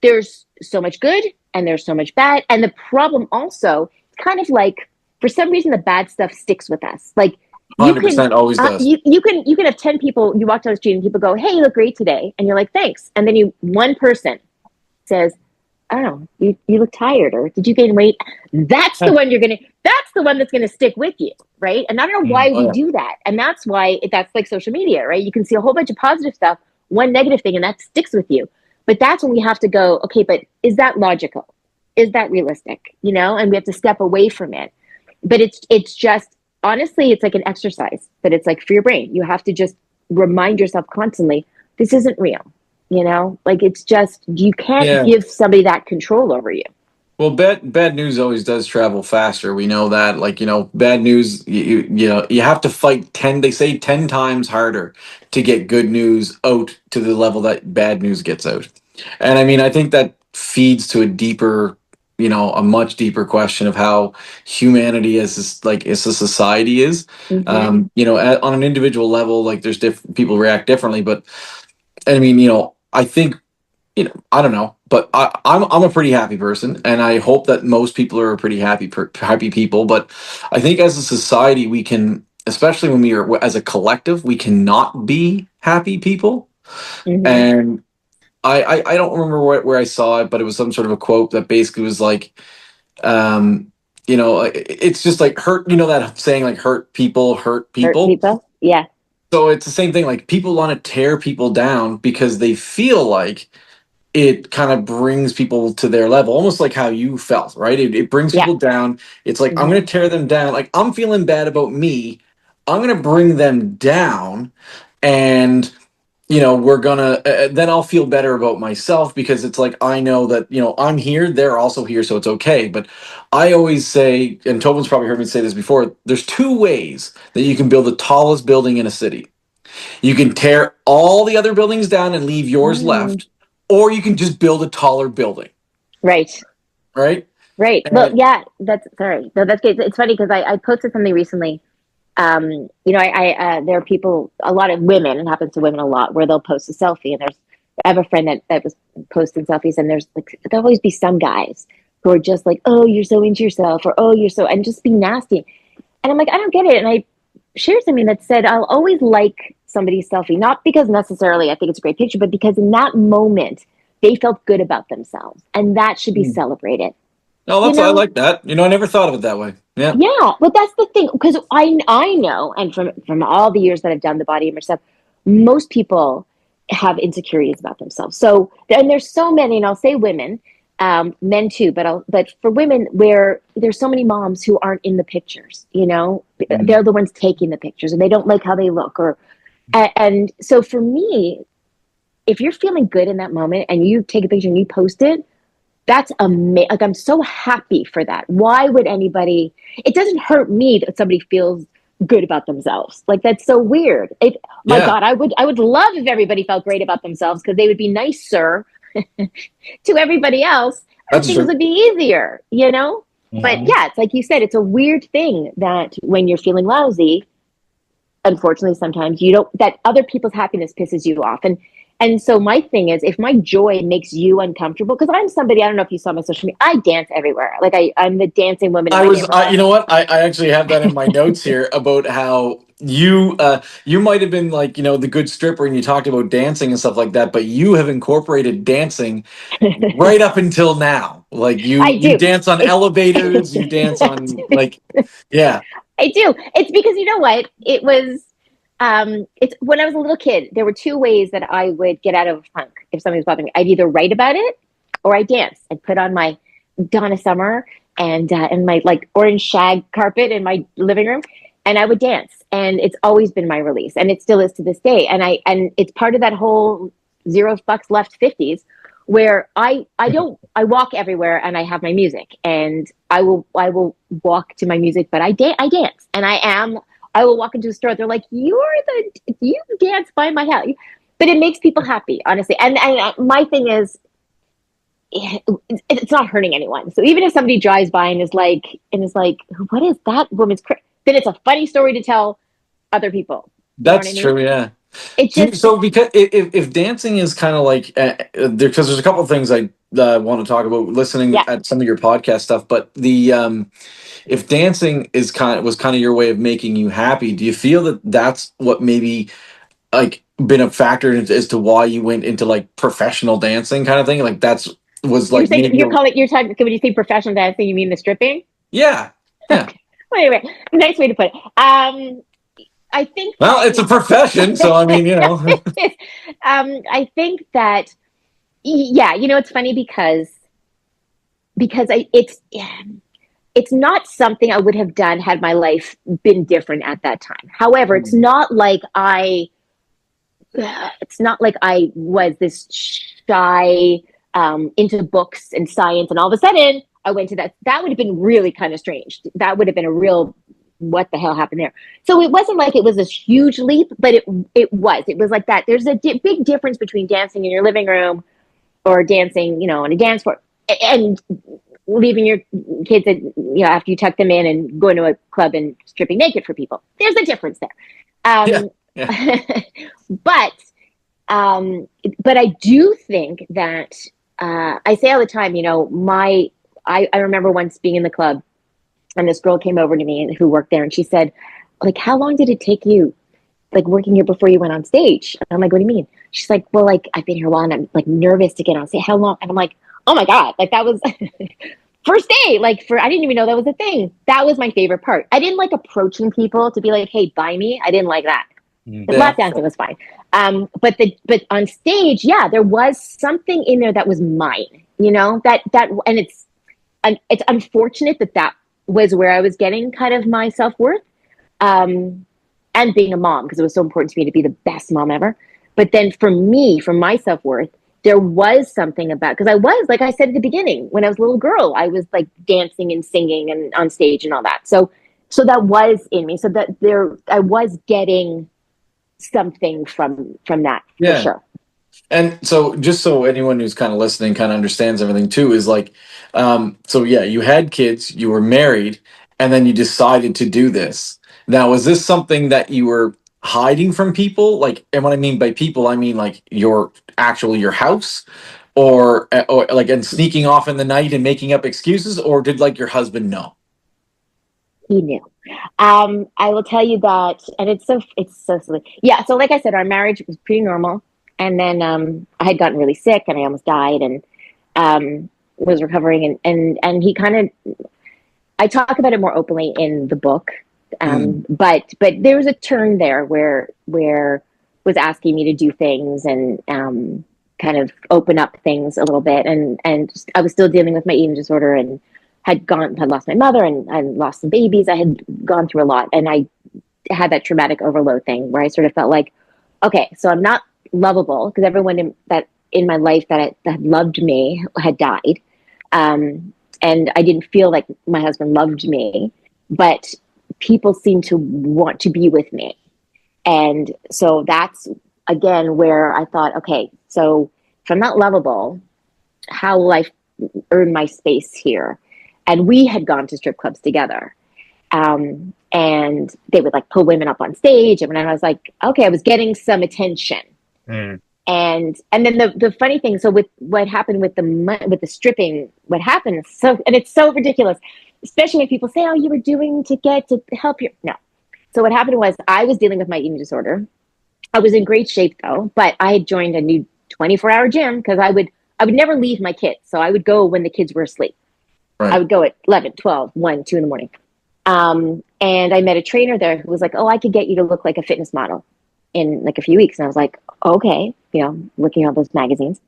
there's so much good and there's so much bad. And the problem also, kind of like, for some reason, the bad stuff sticks with us. Like, you can 100% always does. you can have 10 people, you walk down the street and people go, hey, you look great today, and you're like, thanks. And then one person says, oh, you look tired, or did you gain weight? That's the one that's gonna stick with you, right? And I don't know Mm. why Oh, we yeah. do that. And that's why that's like social media, right? You can see a whole bunch of positive stuff, one negative thing, and that sticks with you. But that's when we have to go, okay, but is that logical? Is that realistic? And we have to step away from it. But it's just, honestly, it's like an exercise, but it's like for your brain. You have to just remind yourself constantly, this isn't real. Like, it's just, you can't Yeah. give somebody that control over you. Well, bad news always does travel faster. We know that. Like, bad news, you have to fight 10, they say 10 times harder to get good news out to the level that bad news gets out. And I mean, I think that feeds to a deeper, a much deeper question of how humanity as a society is. Mm-hmm. On an individual level, like, there's people react differently, but I mean, I think, I don't know, but I'm a pretty happy person, and I hope that most people are pretty happy people. But I think as a society, we can, especially when we are as a collective, we cannot be happy people. Mm-hmm. And I don't remember where I saw it, but it was some sort of a quote that basically was like, it's just like, hurt. That saying, like, hurt Hurt people. people. Yeah. So it's the same thing. Like, people want to tear people down because they feel like it kind of brings people to their level, almost like how you felt, right? It brings Yeah. people down. It's like, I'm Mm-hmm. going to tear them down. Like, I'm feeling bad about me. I'm going to bring them down. And, we're going to, then I'll feel better about myself, because it's like, I know that, I'm here, they're also here, so it's okay. But I always say, and Tobin's probably heard me say this before, there's two ways that you can build the tallest building in a city. You can tear all the other buildings down and leave yours Mm. left, or you can just build a taller building. Right. right? Right. Well, And yeah, that's sorry. No, that's good. It's funny because I posted something recently. There are people, a lot of women, it happens to women a lot, where they'll post a selfie, and I have a friend that was posting selfies, and there's like, there'll always be some guys who are just like, oh, you're so into yourself, or oh, you're so, and just be nasty. And I'm like, I don't get it. And I shared something that said, I'll always like somebody's selfie, not because necessarily I think it's a great picture, but because in that moment, they felt good about themselves, and that should be celebrated. no, You I know, like that. I never thought of it that way. Yeah. yeah, but that's the thing, because I know, and from all the years that I've done the body image stuff, most people have insecurities about themselves. So, and there's so many, and I'll say women, men too, but for women, where there's so many moms who aren't in the pictures. Mm. They're the ones taking the pictures, and they don't like how they look, or and so for me, if you're feeling good in that moment and you take a picture and you post it, that's amazing. Like, I'm so happy for that. Why would anybody? It doesn't hurt me that somebody feels good about themselves. Like, that's so weird. My Yeah, God, I would love if everybody felt great about themselves, because they would be nicer to everybody else, and that's things true. would be easier. But Mhm. yeah, it's like you said, it's a weird thing that when you're feeling lousy, unfortunately sometimes you don't, that other people's happiness pisses you off. And so my thing is, if my joy makes you uncomfortable, because I'm somebody, I don't know if you saw my social media, I dance everywhere. Like, I'm the dancing woman in my You neighborhood. know what? I actually have that in my notes here about how you might have been like, the good stripper and you talked about dancing and stuff like that, but you have incorporated dancing right up until now. Like I you do. dance on It's elevators, you dance on like, yeah. I do. It's because, you know what? It's when I was a little kid, there were two ways that I would get out of a funk if something was bothering me. I'd either write about it, or I dance. I'd put on my Donna Summer and my like orange shag carpet in my living room, and I would dance. And it's always been my release, and it still is to this day. And it's part of that whole zero fucks left 50s, where I walk everywhere and I have my music, and I will walk to my music, but I dance, and I will walk into a store. They're like, you dance by my house, but it makes people happy, honestly. And my thing is, it's not hurting anyone. So even if somebody drives by and is like, what is that woman's? Then it's a funny story to tell other people. You know what I That's mean? true, yeah. It just So because if dancing is kind of like because there's a couple of things I want to talk about listening yeah. at some of your podcast stuff, but the if dancing was kind of your way of making you happy, do you feel that that's what maybe like been a factor as to why you went into like professional dancing kind of thing? Like that's was You're like saying maybe you're talking when you say professional dancing, you mean the stripping? yeah, yeah. Okay. Well, anyway, nice way to put it. I think Well, that it's a profession, so I mean, I think that, yeah, it's funny because it's not something I would have done had my life been different at that time. However, it's not like I was this shy, into books and science, and all of a sudden I went to that. That would have been really kind of strange. That would have been a real, what the hell happened there? So it wasn't like it was this huge leap, but it was like that. There's a big difference between dancing in your living room, or dancing, on a dance floor, and leaving your kids after you tuck them in and going to a club and stripping naked for people. There's a difference there. yeah, Um, yeah. but but I do think that, I say all the time, I remember once being in the club, and this girl came over to me and who worked there, and she said, like, how long did it take you, like, working here before you went on stage? And I'm like, what do you mean? She's like, well, like, I've been here a while and I'm like nervous to get on stage. How long? And I'm like, oh my God, like, that was first day, like, I didn't even know that was a thing. That was my favorite part. I didn't like approaching people to be like, hey, buy me. I didn't like that. The Yeah. lap dancing was fine. But on stage, yeah, there was something in there that was mine, and it's unfortunate that was where I was getting kind of my self-worth. And being a mom, because it was so important to me to be the best mom ever. But then for me, for my self-worth, there was something about, because I was, like I said at the beginning, when I was a little girl, I was like dancing and singing and on stage and all that. So that was in me. So that I was getting something from that, for Yeah. sure. And so, just so anyone who's kind of listening kind of understands everything too, is like, so yeah, you had kids, you were married, and then you decided to do this. Now, was this something that you were hiding from people? Like, and what I mean by people, I mean like your house, or like, and sneaking off in the night and making up excuses, or did like your husband know? He knew. I will tell you that, and it's so silly. Yeah, so like I said, our marriage was pretty normal, and then I had gotten really sick, and I almost died, and was recovering, and he kind of. I talk about it more openly in the book, Mm, but there was a turn there where was asking me to do things and kind of open up things a little bit, and I was still dealing with my eating disorder and had lost my mother and I lost some babies. I had gone through a lot, and I had that traumatic overload thing where I sort of felt like, okay, so I'm not lovable because everyone that in my life that loved me had died, and I didn't feel like my husband loved me, but people seemed to want to be with me, and so that's again where I thought, okay, so if I'm not lovable, how will I earn my space here? And we had gone to strip clubs together, and they would like pull women up on stage, and I was like, okay, I was getting some attention. Mm. And then the funny thing, so with what happened with the stripping, what happened, so, and it's so ridiculous, especially when people say, oh, you were doing to get to help your, no. So what happened was I was dealing with my eating disorder. I was in great shape though, but I had joined a new 24-hour gym because I would never leave my kids, so I would go when the kids were asleep. I right. would go at 11, 12, 1, 2 in the morning. And I met a trainer there who was like, oh, I could get you to look like a fitness model in like a few weeks. And I was like, okay, looking at all those magazines,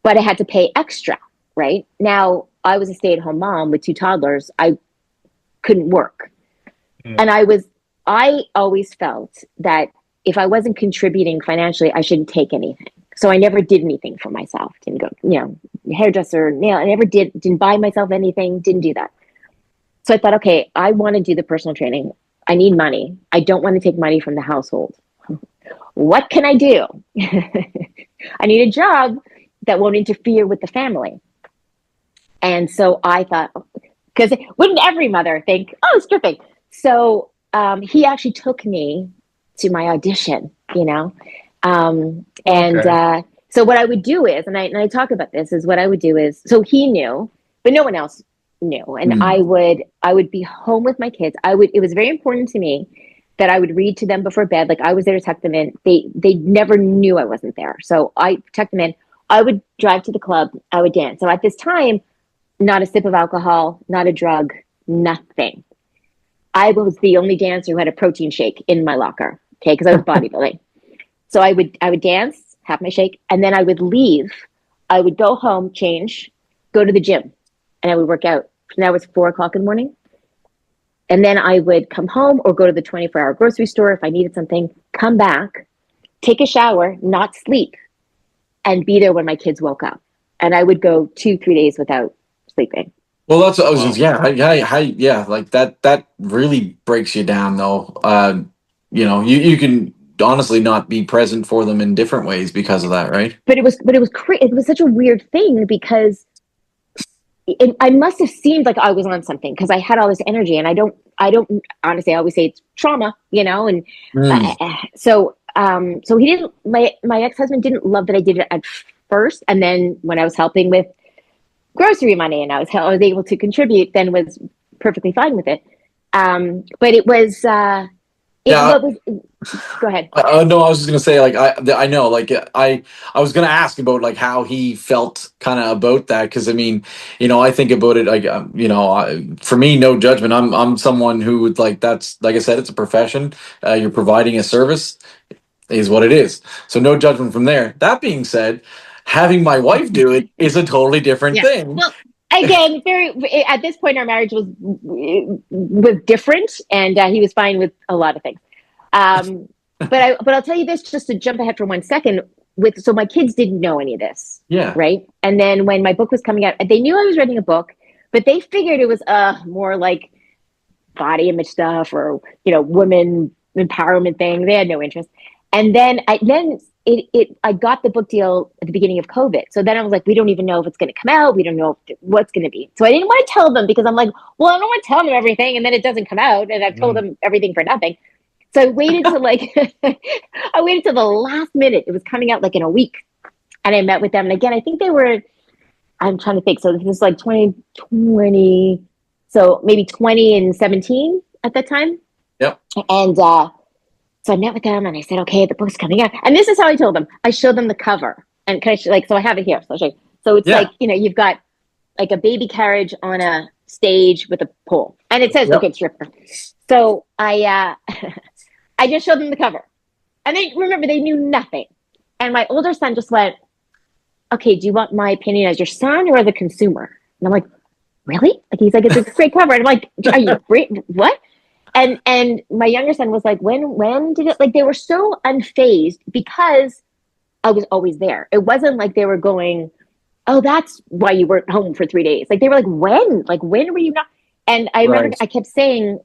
but I had to pay extra, right? Now I was a stay-at-home mom with 2 toddlers. I couldn't work. Mm. And I always felt that if I wasn't contributing financially, I shouldn't take anything. So I never did anything for myself. Didn't go, hairdresser, nail. I never didn't buy myself anything. Didn't do that. So I thought, okay, I want to do the personal training. I need money. I don't want to take money from the household. What can I do? I need a job that won't interfere with the family. And so I thought, because wouldn't every mother think, oh, stripping? So he actually took me to my audition, and Okay. so what I would do is, and I talk about this, is what I would do is, so he knew, but no one else knew, and Mm, I would be home with my kids. It was very important to me that I would read to them before bed. Like I was there to tuck them in. They never knew I wasn't there, so I tucked them in. I would drive to the club. I would dance. So at this time, not a sip of alcohol, not a drug, nothing. I was the only dancer who had a protein shake in my locker. Okay, because I was bodybuilding. So I would dance, have my shake, and then I would leave. I would go home, change, go to the gym, and I would work out. And that was 4 o'clock in the morning. And then I would come home or go to the 24-hour grocery store if I needed something, come back, take a shower, not sleep, and be there when my kids woke up. And I would go 2, 3 days without sleeping. well, that's what I was just, Wow. yeah, yeah, like that really breaks you down though. You can honestly not be present for them in different ways because of that, right? It was such a weird thing because I must have seemed like I was on something because I had all this energy, and I don't honestly, I always say it's trauma, and Mm, so he didn't, my ex-husband didn't love that I did it at first, and then when I was helping with grocery money and I was able to contribute, then was perfectly fine with it. But it was it yeah. what was go ahead. No, I was just gonna say, like, I know, like, I was gonna ask about like how he felt kind of about that, because I mean, I think about it like, for me, no judgment. I'm someone who would like, that's like I said, it's a profession. You're providing a service, is what it is. So no judgment from there. That being said, having my wife do it is a totally different Yeah. thing. Well, again, very at this point, our marriage was different, and he was fine with a lot of things. But I'll tell you this, just to jump ahead for 1 second. So my kids didn't know any of this, Yeah. right? And then when my book was coming out, they knew I was writing a book, but they figured it was more like body image stuff or women empowerment thing. They had no interest. And then I got the book deal at the beginning of COVID. So then I was like, we don't even know if it's going to come out. We don't know what's going to be. So I didn't want to tell them because I'm like, well, I don't want to tell them everything and then it doesn't come out and I've told Mm. them everything for nothing. So I waited till like, I waited till the last minute. It was coming out like in a week. And I met with them. And again, I think they were, I'm trying to think. So this was like 2020. So maybe 20 and 17 at that time. Yep. And so I met with them and I said, okay, the book's coming out. And this is how I told them. I showed them the cover. And can I so I have it here. So I'll show you. So it's Yeah. like, you've got like a baby carriage on a stage with a pole. And it says, Yep. Look at Stripper. So I I just showed them the cover. And they remember they knew nothing. And my older son just went, okay, do you want my opinion as your son or as a consumer? And I'm like, really? Like he's like, it's a great cover. And I'm like, are you great? What? And my younger son was like, when did it, like they were so unfazed because I was always there. It wasn't like they were going, oh, that's why you weren't home for 3 days. Like they were like, when were you not? And I remember I kept saying,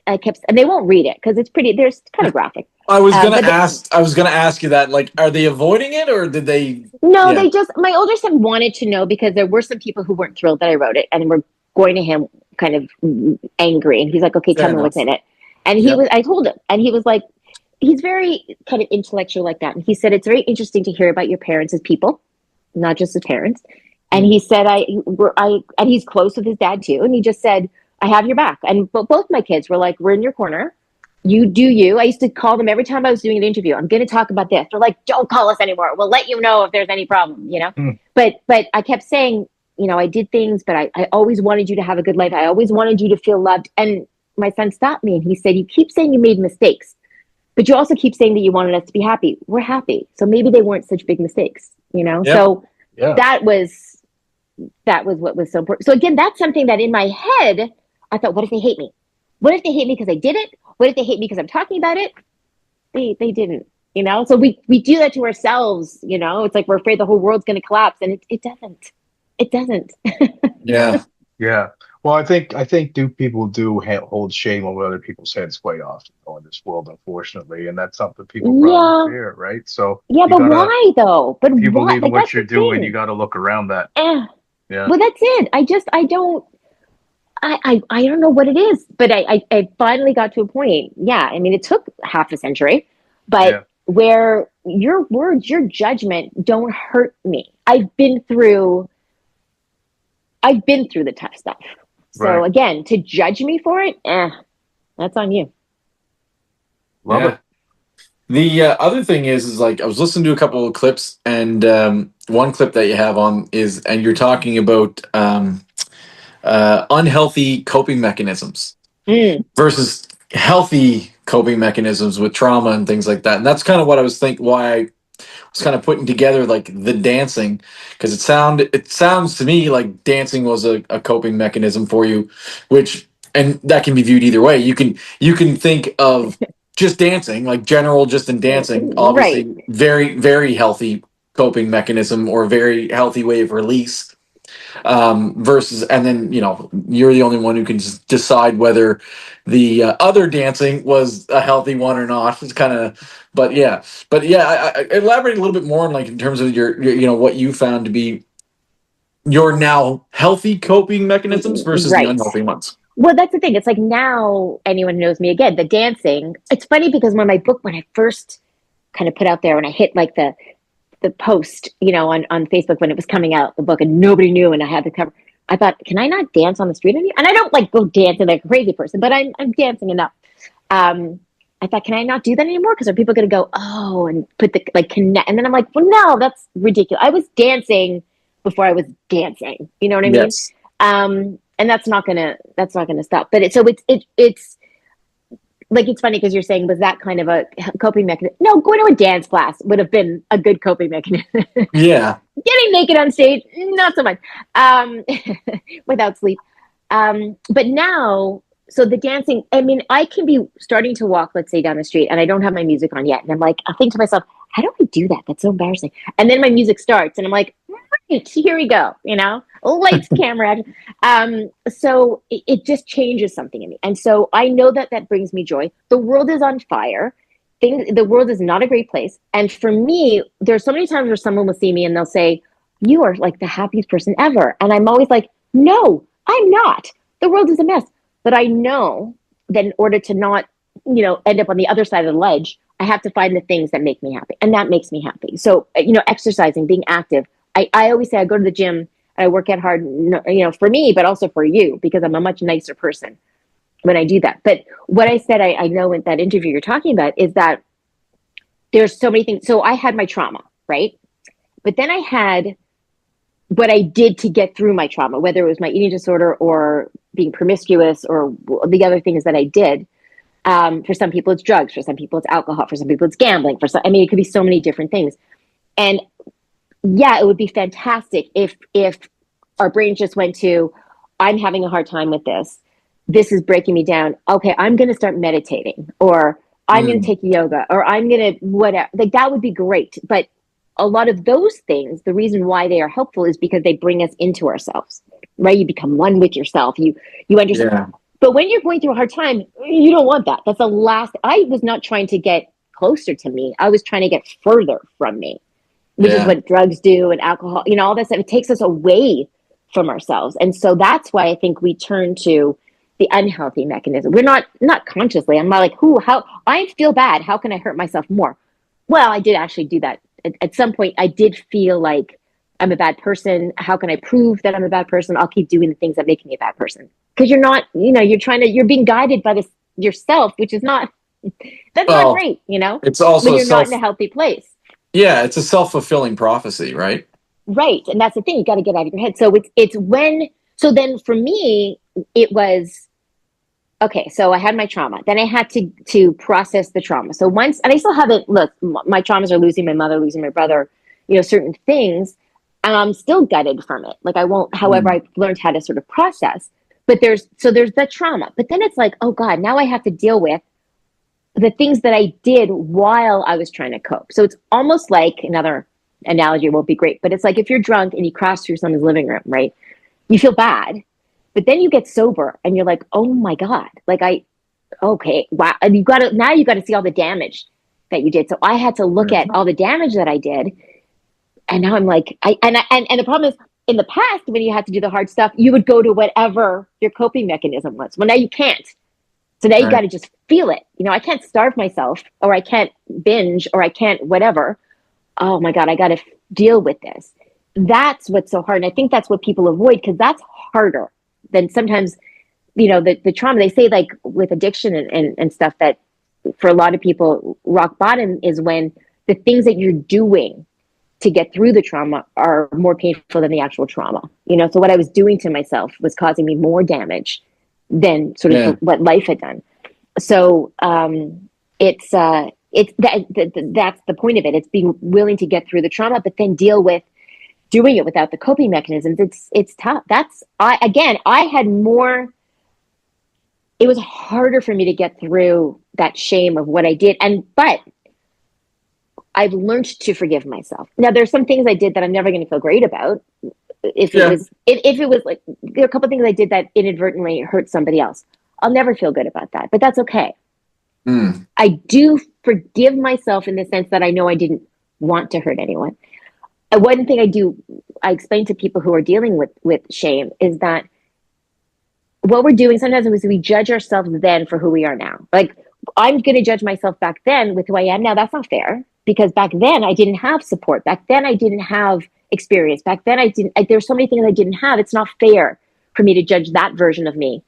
and they won't read it because it's there's kind of graphic. I was gonna ask you that. Like, are they avoiding it, or did they? No, Yeah. my older son wanted to know because there were some people who weren't thrilled that I wrote it and were going to him kind of angry. And he's like, okay, tell me what's in it. And I told him, and he was like, he's very kind of intellectual like that. And he said, it's very interesting to hear about your parents as people, not just as parents. And he said, and he's close with his dad too. And he just said, I have your back. And both my kids were like, we're in your corner. You do you. I used to call them every time I was doing an interview. I'm going to talk about this. They're like, don't call us anymore. We'll let you know if there's any problem, Mm. But I kept saying, I did things, but I always wanted you to have a good life. I always wanted you to feel loved. And my son stopped me and he said, you keep saying you made mistakes, but you also keep saying that you wanted us to be happy. We're happy. So maybe they weren't such big mistakes, Yep. So Yeah. that was what was so important. So again, that's something that in my head, I thought, what if they hate me? What if they hate me because I did it? What if they hate me because I'm talking about it? They didn't, So we do that to ourselves, It's like we're afraid the whole world's going to collapse, and it doesn't. It doesn't. Yeah. Yeah. Well, I think people do hold shame over other people's heads quite often in this world, unfortunately, and that's something people probably fear, right? So Yeah, you but gotta, why though? But if you why? believe in Like what that's you're the doing, you thing. got to look around that. Yeah. Well, that's it. I don't. I don't know what it is, but I finally got to a point. Yeah, I mean, it took half a century, Yeah. but where your words, your judgment don't hurt me. I've been through the tough stuff. So Right. again, to judge me for it, that's on you. Love Yeah. it. The other thing is like I was listening to a couple of clips, and one clip that you have on is, and you're talking about unhealthy coping mechanisms versus healthy coping mechanisms with trauma and things like that. And that's kind of what I was thinking. Why I was kind of putting together like the dancing, because it sounds to me like dancing was a coping mechanism for you, which, and that can be viewed either way. You can think of just dancing, like general just in dancing, Right. obviously very, very healthy coping mechanism or very healthy way of release, versus, and then you're the only one who can just decide whether the other dancing was a healthy one or not. It's kind of, I elaborate a little bit more on like in terms of your what you found to be your now healthy coping mechanisms versus the Right. unhealthy ones. Well, that's the thing. It's like now anyone who knows me again, the dancing. It's funny because when I first kind of put out there, when I hit like the post, on Facebook when it was coming out, the book, and nobody knew, and I had the cover. I thought, can I not dance on the street anymore? And I don't like go dancing like a crazy person, but I'm dancing enough. I thought, can I not do that anymore? Because are people going to go, oh, and put the like connect? And then I'm like, well, no, that's ridiculous. I was dancing before I was dancing. You know what I mean? Yes. And that's not gonna stop. But it's like, it's funny because you're saying, was that kind of a coping mechanism? No, going to a dance class would have been a good coping mechanism. Yeah. Getting naked on stage, not so much, without sleep. But now, so the dancing, I mean, I can be starting to walk, let's say, down the street, and I don't have my music on yet. And I'm like, I think to myself, how do I do that? That's so embarrassing. And then my music starts, and I'm like, right, here we go, lights, camera. So it just changes something in me. And so I know that brings me joy. The world is on fire. the world is not a great place. And for me, there's so many times where someone will see me and they'll say, "You are like the happiest person ever." And I'm always like, "No, I'm not. The world is a mess." But I know that in order to not, end up on the other side of the ledge, I have to find the things that make me happy. And that makes me happy. So, exercising, being active. I always say I go to the gym and I work out hard, for me, but also for you, because I'm a much nicer person when I do that. But what I said, I know in that interview you're talking about, is that there's so many things. So I had my trauma, right? But then I had what I did to get through my trauma, whether it was my eating disorder or being promiscuous or the other things that I did. For some people, it's drugs. For some people, it's alcohol. For some people, it's gambling. It could be so many different things. And yeah, it would be fantastic if our brain just went to, I'm having a hard time with this. This is breaking me down. Okay, I'm going to start meditating, or I'm going to Mm. take yoga, or I'm going to whatever. Like that would be great. But a lot of those things, the reason why they are helpful is because they bring us into ourselves, right? You become one with yourself. You understand. Yeah. But when you're going through a hard time, you don't want that. That's the last. I was not trying to get closer to me. I was trying to get further from me, which is Yeah. what drugs do, and alcohol, all that stuff. It takes us away from ourselves. And so that's why I think we turn to the unhealthy mechanism. We're not consciously. I'm not like, how I feel bad. How can I hurt myself more? Well, I did actually do that. At some point, I did feel like I'm a bad person. How can I prove that I'm a bad person? I'll keep doing the things that make me a bad person. Because you're not, you're being guided by this yourself, which is not, that's not Well, great, it's when also you're not in a healthy place. yeah, it's a self-fulfilling prophecy, right? Right. And that's the thing. You got to get out of your head. So so then for me, it was, okay, so I had my trauma. Then I had to process the trauma. So once, and I still haven't, look, my traumas are losing my mother, losing my brother, certain things. And I'm still gutted from it. Like I won't, however, Mm. I've learned how to sort of process. But there's the trauma. But then it's like, oh God, now I have to deal with the things that I did while I was trying to cope. So it's almost like, another analogy won't be great, but it's like if you're drunk and you crash through someone's living room, right? You feel bad, but then you get sober and you're like, oh my God, okay, wow. And you got to see all the damage that you did. So I had to look at all the damage that I did. And now I'm like, and the problem is, in the past, when you had to do the hard stuff, you would go to whatever your coping mechanism was. Well, now you can't. So now you got Right. to just feel it. I can't starve myself, or I can't binge, or I can't whatever. Oh my God, I got to deal with this. That's what's so hard. And I think that's what people avoid, because that's harder than sometimes, the trauma. They say, like with addiction and stuff, that for a lot of people, rock bottom is when the things that you're doing to get through the trauma are more painful than the actual trauma. So what I was doing to myself was causing me more damage than sort of Yeah. what life had done. So that's the point of it. It's being willing to get through the trauma, but then deal with doing it without the coping mechanisms. It's tough. I had more. It was harder for me to get through that shame of what I did, but I've learned to forgive myself. Now there's some things I did that I'm never going to feel great about. Yeah. If it was like, there are a couple of things I did that inadvertently hurt somebody else. I'll never feel good about that, but that's okay. Mm. I do forgive myself in the sense that I know I didn't want to hurt anyone. And one thing I explain to people who are dealing with shame is that what we're doing sometimes is we judge ourselves then for who we are now. Like, I'm going to judge myself back then with who I am now. That's not fair, because back then I didn't have support. Back then I didn't have experience. Back then there's so many things I didn't have. It's not fair for me to judge that version of me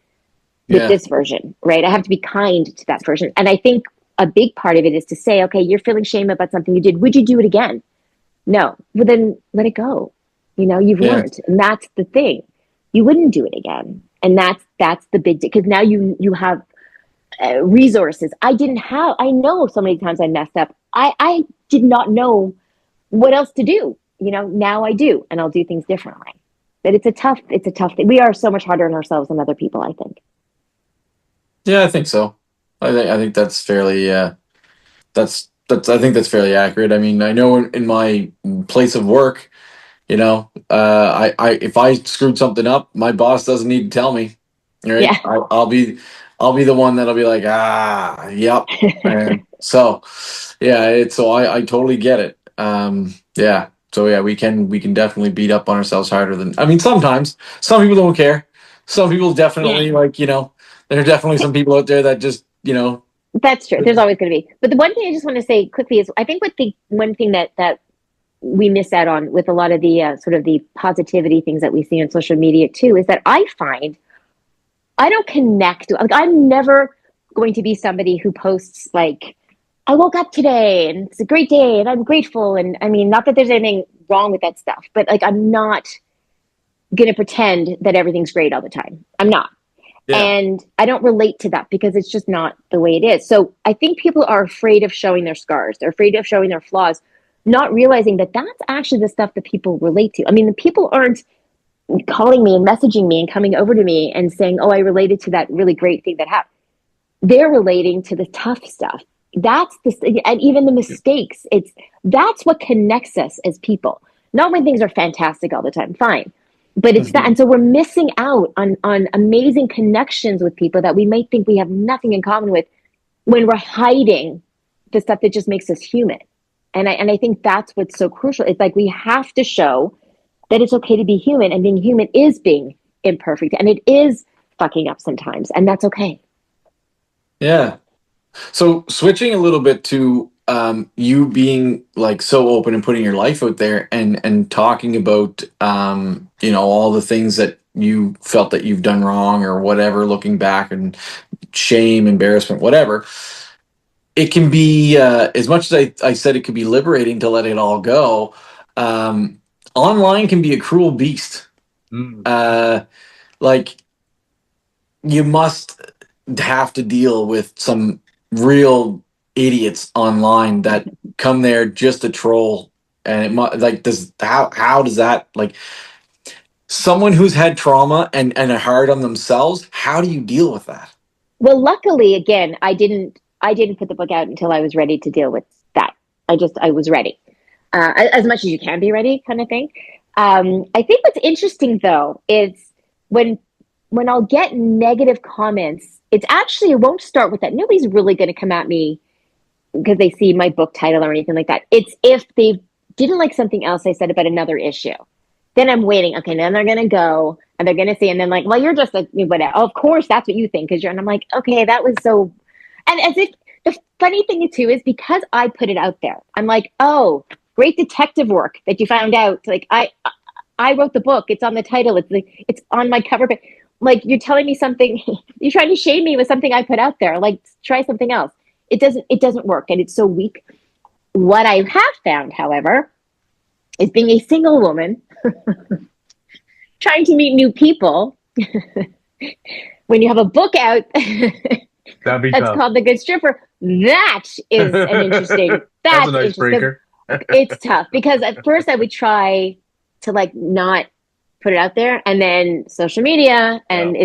with Yeah. this version, right? I have to be kind to that version. And I think a big part of it is to say, okay, you're feeling shame about something you did. Would you do it again? No. Well, then let it go. You've Yeah. learned. And that's the thing. You wouldn't do it again. And that's the big, because now you have resources. I know so many times I messed up. I did not know what else to do. Now I do, and I'll do things differently. But it's a tough thing. We are so much harder on ourselves than other people, I think. Yeah, I think so. I think that's fairly I think that's fairly accurate. I mean, I know in my place of work, I if I screwed something up, my boss doesn't need to tell me, right? Yeah. I'll be the one that'll be like, yep. So yeah, so I totally get it. Yeah. So yeah, we can definitely beat up on ourselves harder than, I mean, sometimes some people don't care. Some people Yeah, definitely, like, there are definitely some people out there that just, that's true. There's always going to be. But the one thing I just want to say quickly is I think what the one thing that we miss out on with a lot of the sort of the positivity things that we see on social media too is that I find I don't connect. Like I'm never going to be somebody who posts like I woke up today and it's a great day and I'm grateful. And I mean, not that there's anything wrong with that stuff, but like I'm not going to pretend that everything's great all the time. I'm not. yeah. And I don't relate to that because it's just not the way it is. So I think people are afraid of showing their scars. They're afraid of showing their flaws, not realizing that that's actually the stuff that people relate to. I mean, the people aren't calling me and messaging me and coming over to me and saying, oh, I related to that really great thing that happened. They're relating to the tough stuff. That's the, and even the mistakes. That's what connects us as people. Not when things are fantastic all the time, fine. But it's that. Mhm. And so we're missing out on amazing connections with people that we might think we have nothing in common with when we're hiding the stuff that just makes us human. And I think that's what's so crucial. It's like we have to show that it's okay to be human, and being human is being imperfect and it is fucking up sometimes, and that's okay. Yeah. So switching a little bit to you being like so open and putting your life out there and talking about all the things that you felt that you've done wrong or whatever, looking back, and shame, embarrassment, whatever. It can be, as much as I said, it could be liberating to let it all go. Um, Online can be a cruel beast. Mm. Uh, like, you must have to deal with some real idiots online that come there just to troll. And like, does how does that, like, someone who's had trauma and are hard on themselves, how do you deal with that? Well, luckily, again, I didn't put the book out until I was ready to deal with that. I was ready, as much as you can be ready, kind of thing. I think what's interesting though is when when I'll get negative comments, it's actually it won't start with that. Nobody's really going to come at me because they see my book title or anything like that. It's if they didn't like something else I said about another issue. Then I'm waiting. Okay, then they're gonna go and they're gonna say, and then like, well, you're just a whatever. Oh, of course, that's what you think because you're. And I'm like, okay, that was so. And as if the funny thing too is because I put it out there. I'm like, oh, great detective work that you found out. Like I wrote the book. It's on the title. It's on my cover. But like you're telling me something. You're trying to shame me with something I put out there. Like try something else. It doesn't work, and it's so weak. What I have found, however, is being a single woman trying to meet new people when you have a book out That'd be that's tough. called The Good Stripper. That is an interesting. That's a That's nice interesting because breaker. it's tough. Because at first I would try to like not put it out there, and then social media, Yeah. and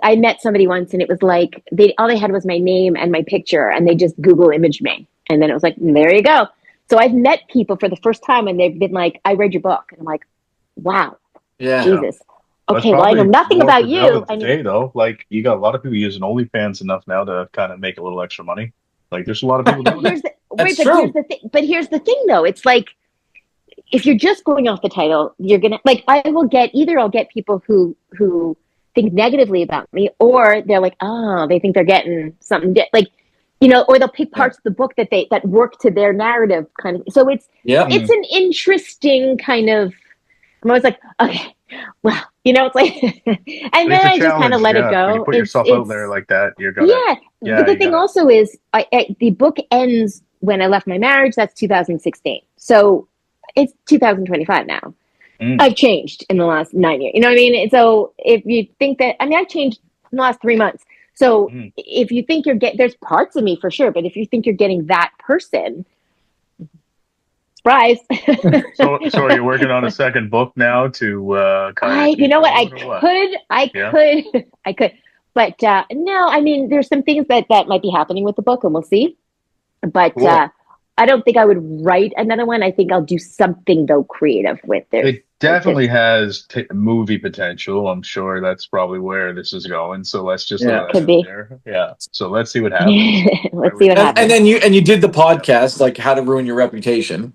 I met somebody once, and it was like they all they had was my name and my picture, and they just Google imaged me, and then it was like there you go. So I've met people for the first time, and they've been like, "I read your book," and I'm like, "Wow, Yeah. Yeah. Jesus, That's okay, well I know probably nothing more about you." prevalent I mean, today, though. Like, you got a lot of people using OnlyFans enough now to kind of make a little extra money. Like, there's a lot of people but doing it. here's the That's wait, but here's true. the thing. But here's the thing, though. It's like if you're just going off the title, you're gonna like I will get either I'll get people who think negatively about me, or they're like, oh, they think they're getting something like or they'll pick Yeah. parts of the book that work to their narrative kind of. So Yep. it's Mm. an interesting kind of. I'm always like, okay, well, it's like, and But then it's a I just kind of challenge, let it yeah. When you go. put It's yourself out there it's like that, you're gonna, yeah, yeah, but the you thing gotta. also is, the book ends when I left my marriage. That's 2016. So it's 2025 now. Mm. I've changed in the last 9 years. You know what I mean? So if you think that, I mean, I've changed in the last 3 months. So Mm. if you think there's parts of me for sure, but if you think you're getting that person, surprise. So are you working on a second book now to kind of You keep know what? going or what? Yeah. I could, but no, I mean, there's some things that might be happening with the book, and we'll see. But Cool. I don't think I would write another one. I think I'll do something though creative with It it. definitely has movie potential. I'm sure that's probably where this is going. So let's just throw Yeah. that Could out be. there. Yeah. So let's see what happens. I Let's see what really And happens. then you did the yeah. podcast, like How to Ruin Your Reputation.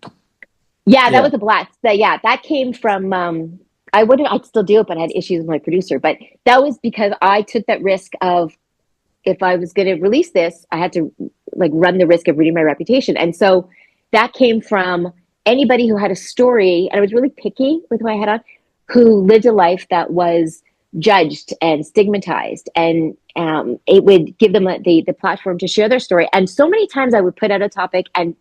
Yeah, that Yeah. was a blast. That came from I'd still do it, but I had issues with my producer. But that was because I took that risk of if I was gonna release this, I had to like run the risk of ruining my reputation. And so that came from anybody who had a story, and I was really picky with who I had on, who lived a life that was judged and stigmatized, and it would give them the platform to share their story. And so many times I would put out a topic, and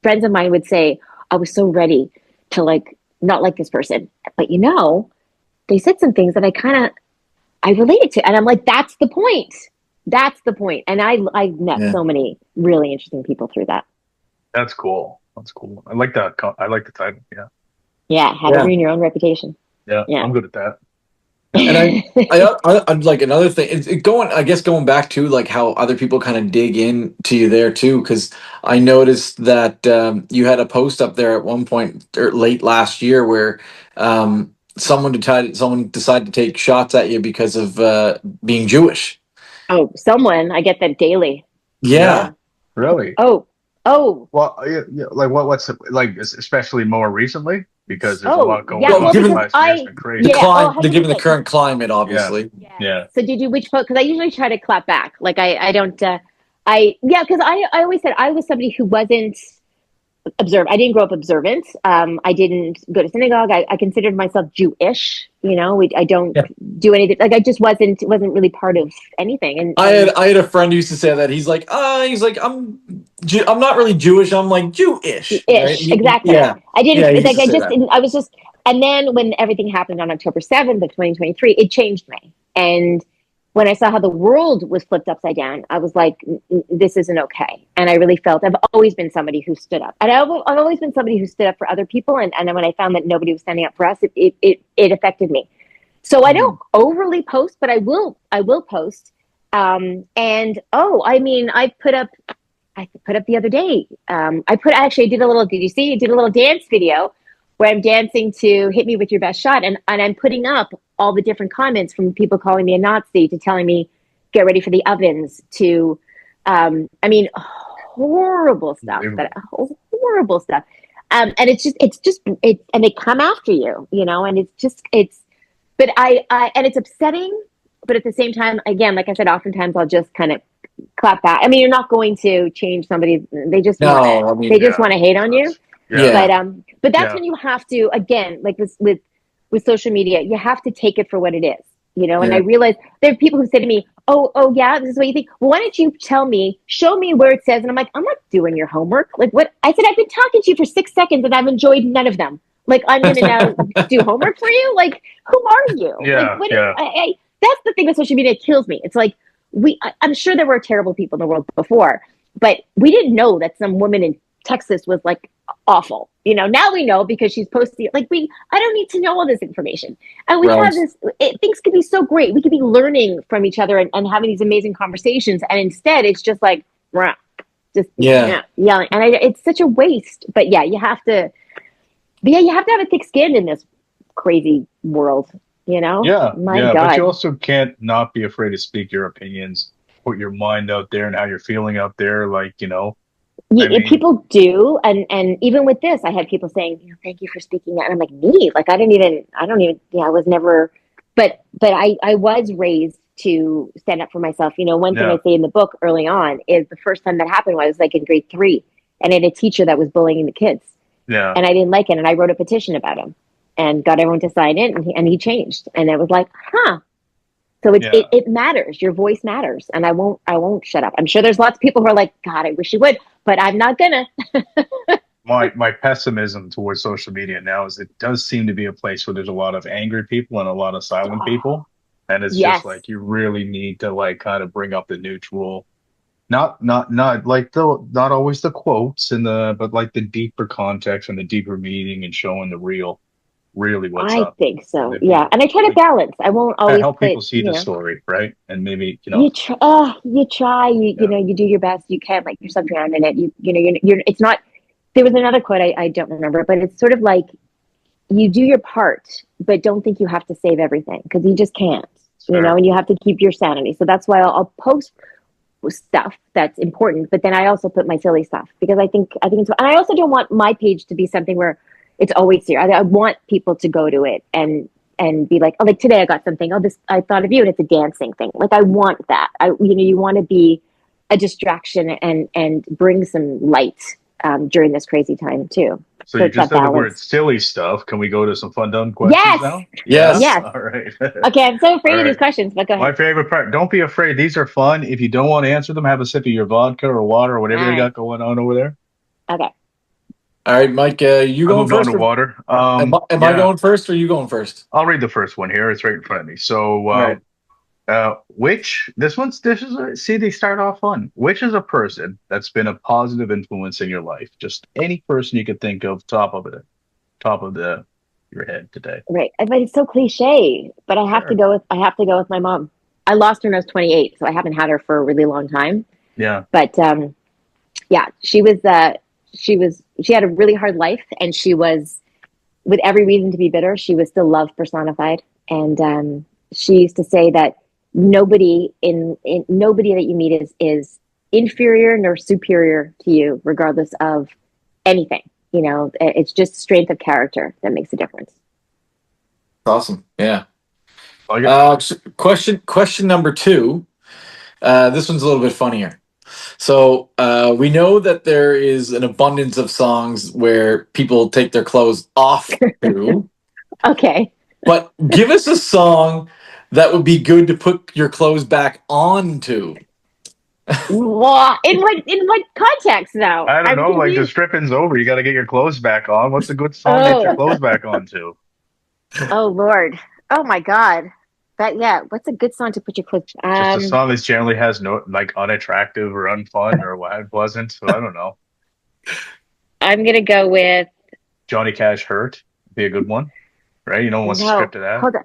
friends of mine would say, I was so ready to like not like this person. But they said some things that I related to. And I'm like, that's the point. That's the point. And I met Yeah. so many really interesting people through that. That's cool. That's cool. I like that. I like the title. Yeah. Yeah, how to Yeah. ruin your own reputation. Yeah. Yeah. I'm good at that. Yeah. And I'm like another thing. I guess going back to like how other people kind of dig in to you there too, because I noticed that you had a post up there at one point or late last year where someone decided to take shots at you because of being Jewish. Oh, someone, I get that daily. Yeah. Yeah. Really? Oh, oh, Well, yeah, like like especially more recently because there's a oh, lot going yeah. Well, Well, on this given because last year. It's I, been the crazy. yeah, oh, climate, given the 100%. current climate, Yeah. obviously. Yes. Yeah. So did you which post? Because I usually try to clap back. Like I don't, yeah, because I always said I was somebody who wasn't observe. I didn't grow up observant. I didn't go to synagogue. I considered myself Jewish. I don't do anything. Like I just wasn't really part of anything. I had a friend who used to say that he's like I'm not really Jewish. I'm like Jewish, right? Jewish, exactly. Yeah, I yeah. didn't He used like. to say that. I was just. And then when everything happened on October 7th of 2023, it changed me. And when I saw how the world was flipped upside down, I was like, this isn't okay. And I really felt I've always been somebody who stood up. And I've always been somebody who stood up for other people. And then when I found that nobody was standing up for us, it affected me. So I don't overly post, but I will post. And I mean, I put up the other day. I did a little, did you see? I did a little dance video where I'm dancing to Hit Me With Your Best Shot. And I'm putting up all the different comments from people calling me a Nazi to telling me, get ready for the ovens to, I mean, horrible stuff horrible stuff. And and they come after you, and but and it's upsetting, but at the same time, again, like I said, oftentimes I'll just kind of clap back. I mean, you're not going to change somebody. No, I They mean, just Yeah. want to hate on you. Yeah. yeah, But that's Yeah. when you have to, again, like this with social media, you have to take it for what it is, And I yeah. realize there are people who say to me, "Oh, yeah, this is what you think." Well, why don't you tell me? Show me where it says. And I'm like, I'm not doing your homework. Like what I said, I've been talking to you for 6 seconds, and I've enjoyed none of them. Like I'm gonna now do homework for you. Like who are you? Like Yeah. what? Yeah. That's the thing with social media that kills me. It's like I'm sure there were terrible people in the world before, but we didn't know that some woman in Texas was like awful. Now we know because she's posting like I don't need to know all this information. And we Right. have things could be so great. We could be learning from each other and having these amazing conversations. And instead it's just like, rah, just Yeah. yelling. And it's such a waste, but yeah, you have to have a thick skin in this crazy world, Yeah. my Yeah. But you God. also can't not be afraid to speak your opinions, put your mind out there and how you're feeling out there. Like, I mean, People do, and even with this, I had people saying, "Thank you for speaking out." And I'm like, "Me? Like, I don't even. Yeah, I was never." But I was raised to stand up for myself. One thing I yeah. say in the book early on is the first time that happened was like in grade 3, and I had a teacher that was bullying the kids, Yeah. and I didn't like it, and I wrote a petition about him, and got everyone to sign it, and he changed, and it was like, huh. So Yeah. it matters. Your voice matters, and I won't shut up. I'm sure there's lots of people who are like, God, I wish you would, but I'm not gonna. My pessimism towards social media now is it does seem to be a place where there's a lot of angry people and a lot of silent people. And it's just Yes, like you really need to like kind of bring up the neutral, not like not always the quotes and but like the deeper context and the deeper meaning and showing the really what's I up. think And so. then Yeah, people and I try to like balance. I won't always help put. people see the story, right? And maybe, You try. yeah, You do your best. You can't like yourself drown in it. It's not. There was another quote I don't remember, but it's sort of like you do your part, but don't think you have to save everything, because you just can't, Sure. and you have to keep your sanity. So that's why I'll post stuff that's important, but then I also put my silly stuff, because I think it's, and I also don't want my page to be something where it's always here. I want people to go to it and be like, oh, like today I got something. Oh, this, I thought of you, and it's a dancing thing. Like, I want that. You want to be a distraction and bring some light during this crazy time too. So So you it's just that said the word balance. silly stuff. Can we go to some fun, dumb questions Yes, now? Yeah. Yes. yes. All right. Okay, I'm so All afraid of these right. questions, but go My ahead. favorite part. Don't be afraid. These are fun. If you don't want to answer them, have a sip of your vodka or water or whatever All you right. got going on over there. Okay. All right, Mike, you I going moved on to first, or water. am I Yeah, going first, or you going first? I'll read the first one here. It's right in front of me. So, All right. which this is see, they start off fun. Which is a person that's been a positive influence in your life? Just any person you could think of, top of the your head today. Right. But it's so cliche. But Sure. I have to go with my mom. I lost her when I was 28, so I haven't had her for a really long time. Yeah. But yeah, she had a really hard life, and she was, with every reason to be bitter, she was still love personified. And she used to say that nobody that you meet is inferior nor superior to you, regardless of anything. It's just strength of character that makes a difference. Awesome. Yeah. Like it. Question number two. This one's a little bit funnier. So we know that there is an abundance of songs where people take their clothes off to, Okay. but give us a song that would be good to put your clothes back on to. In what context now? I don't I'm know. Like the confused. stripping's over. You got to get your clothes back on. What's a good song to get your Oh, clothes back on to? oh Lord. Oh my God. Yeah. What's a good song to put your clothes? Just a song that generally has no like unattractive or unfun or what unpleasant. So I don't know. I'm gonna go with Johnny Cash "Hurt" be a good one, right? You know, wants to no. script to that. Hold on.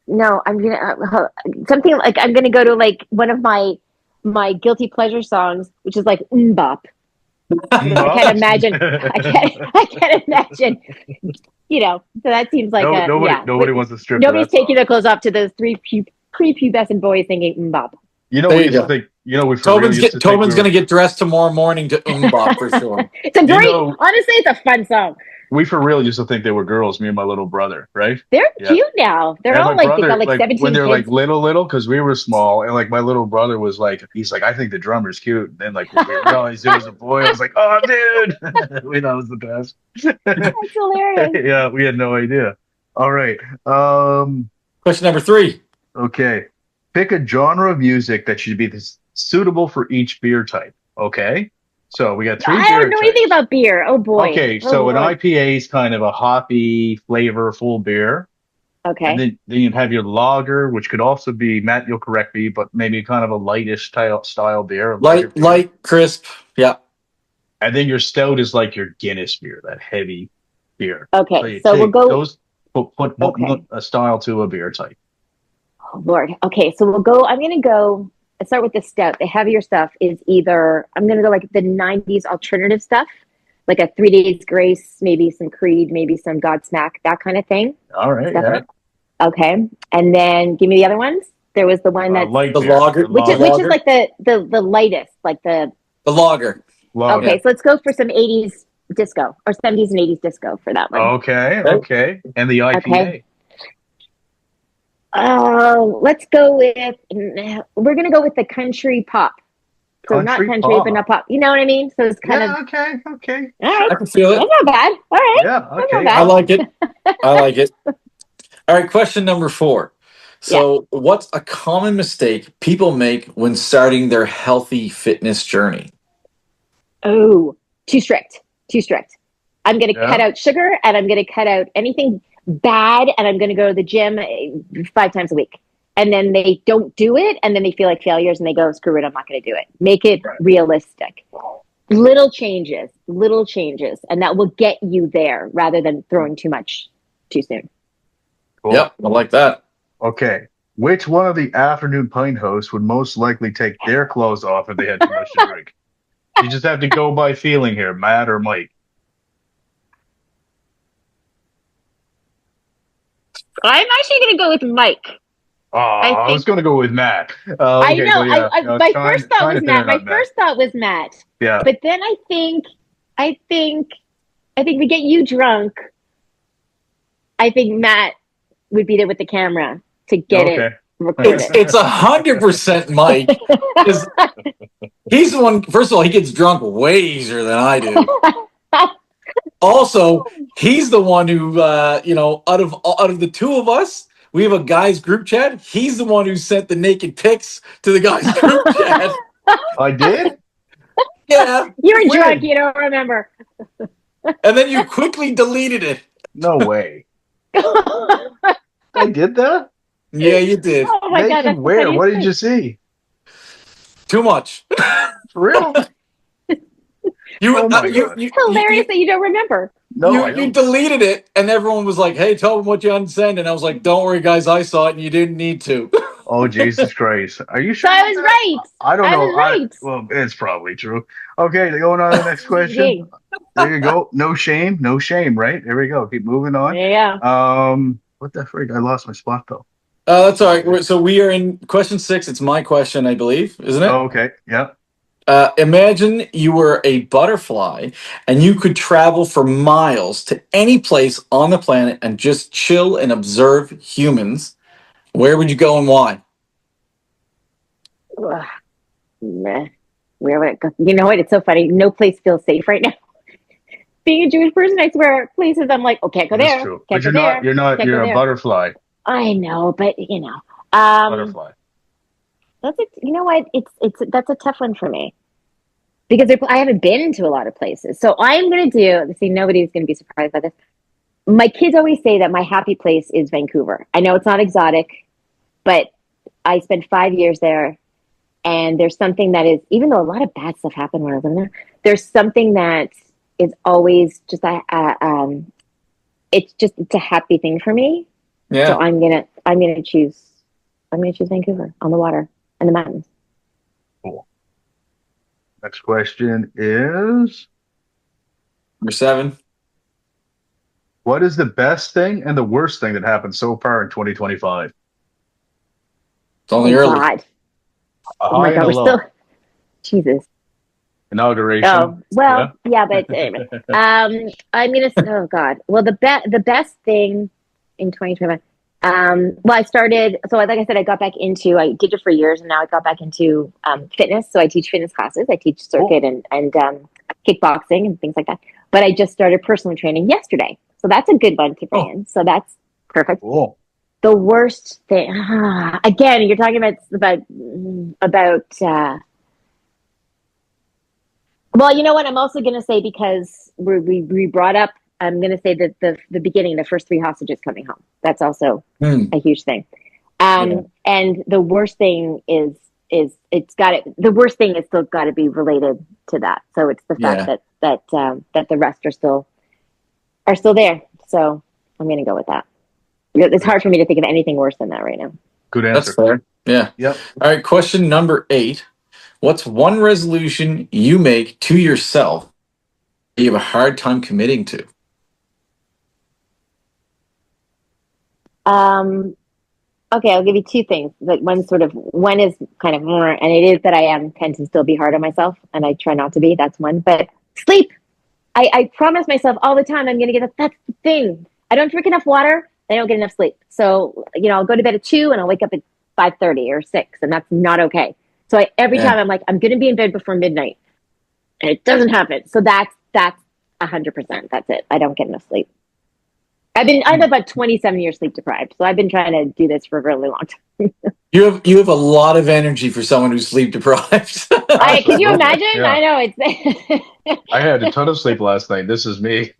No, I'm gonna something like, I'm gonna go to like one of my guilty pleasure songs, which is like Bop, because I Bop. can't imagine. I can't imagine. So that seems like No, a, yeah. nobody wants to strip to Nobody's that taking song. their clothes off to those three prepubescent boys singing Bop. You know, There we you used to go. think. You know, we for real used to think we Tobin's gonna were. get dressed tomorrow morning to Bop for sure. It's a You great, know, honestly, it's a fun song. we for real used to think they were girls. Me and my little brother, right? They're Yeah. cute now. They're And my all like, they got brother, like like when 17 they're like kids. little, because we were small, and like my little brother was like, he's like, I think the drummer's cute. And then like when we realized it was a boy, I was like, oh, dude, we thought it was the best. That's hilarious. Yeah, we had no idea. All right. Question number three. Okay. Pick a genre of music that should be suitable for each beer type. Okay. So we got three I don't beer know anything types. about beer. Oh boy. Okay, Oh so an Lord. IPA is kind of a hoppy, flavorful beer. And Okay. then you have your lager, which could also be, Matt, you'll correct me, but maybe kind of a lightish style beer, a lighter beer. Light, crisp. Yeah. And then your stout is like your Guinness beer, that heavy beer. So Okay. you So we'll take go. those, put Okay. a style to a beer type. Oh Lord. Okay. So we'll go. I'm gonna go. Let's start with the stout. The heavier stuff is either, I'm gonna go like the '90s alternative stuff, like a 3 Days Grace, maybe some Creed, maybe some Godsmack, that kind of thing. All right, Stuff. yeah. Okay. And then give me the other ones. There was the one that's, Light The beer, lager. The which is lager. like the lightest, like the, The lager. lager. okay. So let's go for some '80s disco, or '70s and '80s disco for that one. Okay, Okay. okay. And the Okay. IPA. Let's go with, we're gonna go with the country pop. So not Country country, but not pop. pop. You know what I mean? So it's kind of, Yeah, okay, okay. all right. I Sure. can feel That's it. not bad. All right. Yeah, That's not okay. I bad. like it. I like it. All right, question number four. Yeah. So, what's a common mistake people make when starting their healthy fitness journey? Oh, too strict. Too strict. I'm going to cut Yeah. out sugar, and I'm going to cut out anything bad, and I'm going to go to the gym 5 times a week. And then they don't do it, and then they feel like failures, and they go, screw it, I'm not going to do it. Make it Right. realistic. Little changes, and that will get you there rather than throwing too much too soon. Cool. Yep, I like that. Okay. Which one of the afternoon pint hosts would most likely take their clothes off if they had too much to drink? You just have to go by feeling here, Matt or Mike. I'm actually going to go with Mike. Oh, I I was think going to go with Matt. I Okay, know. so yeah, no, My first thought trying was to thin Matt. it My up, Matt. first thought was Matt. Yeah. But then I think, we get you drunk. I think Matt would be there with the camera to get it Okay. recorded. It's 100% Mike, because he's the one. First of all, he gets drunk way easier than I do. Also, he's the one who, out of the two of us, we have a guys group chat. He's the one who sent the naked pics to the guys group chat. I did? Yeah, You're drunk. When? You don't remember. and then you quickly deleted it. No way. Oh I did that? Yeah, you did. my God, Naked that's the where? funniest What did thing. you see? Too much. For real? You, Oh uh, my you, God. you, you, Hilarious you, that you don't remember. No, you, I you don't. deleted it, and everyone was like, "Hey, tell them what you unsend." And I was like, "Don't worry, guys, I saw it, and you didn't need to." Oh, Jesus Christ. Are you So sure I about was that? right. I don't I know. was right. Well, it's probably true. Okay, going on to the next question. Gee, There you go. No shame, no shame, right? There we go. Keep moving on. there you go. What the frig? I lost my spot though. That's all right. So we are in question 6. It's my question, I believe, isn't it? Oh, okay. Yeah. Imagine you were a butterfly and you could travel for miles to any place on the planet and just chill and observe humans. Where would you go and why? Ugh, meh. Where would it go? You know what? It's so funny. No place feels safe right now. Being a Jewish person, I swear, places I'm like, oh, can't go That's there, true. can't But go there, can't go you're a there. butterfly. I know, but um, Butterfly. that's it. You know what? That's a tough one for me because I haven't been to a lot of places. So I'm gonna do. See, nobody's gonna be surprised by this. My kids always say that my happy place is Vancouver. I know it's not exotic, but I spent 5 years there, and there's something that is, even though a lot of bad stuff happened when I was in there, there's something that is always just it's a happy thing for me. So Yeah. I'm gonna choose Vancouver on the water and the mountains. Cool. Next question is, Number 7. what is the best thing and the worst thing that happened so far in 2025? It's only Oh early. God. A Oh my high and God. a We're still low. Jesus. Inauguration. Oh Yeah. well, yeah, but anyway. I'm gonna. Oh God. Well, the best thing in 2025. Well, I started. So, like I said, I got back into. I did it for years, and now I got back into fitness. So I teach fitness classes. I teach Cool. circuit and kickboxing and things like that. But I just started personal training yesterday, so that's a good one to bring Oh, in. So that's perfect. Cool. The worst thing. Again, you're talking about. Well, you know what? I'm also going to say because we brought up. I'm going to say that the beginning, the first 3 hostages coming home. That's also hmm. a huge thing. Yeah. And the worst thing is it's got it. The worst thing is still got to be related to that. So it's the fact Yeah. that the rest are still there. So I'm going to go with that. It's Good hard for answer. me to think of anything worse than that right now. Good That's answer. fair. Yeah. Yep. All right. Question number 8. What's one resolution you make to yourself that you have a hard time committing to? Um, Okay, I'll give you 2 things. Like one is kind of more, and it is that tend to still be hard on myself, and I try not to be. That's one. But sleep. I promise myself all the time I'm gonna get up. That's the thing. I don't drink enough water. I don't get enough sleep. So I'll go to bed at 2 and I'll wake up at 5:30 or 6, and that's not okay. So every Yeah. time I'm like, I'm gonna be in bed before midnight, and it doesn't happen. So that's 100%. That's it. I don't get enough sleep. I've about 27 years sleep deprived, so I've been trying to do this for a really long time. You have a lot of energy for someone who's sleep deprived. Can you Absolutely. imagine? Yeah. I know it's. I had a ton of sleep last night. This is me.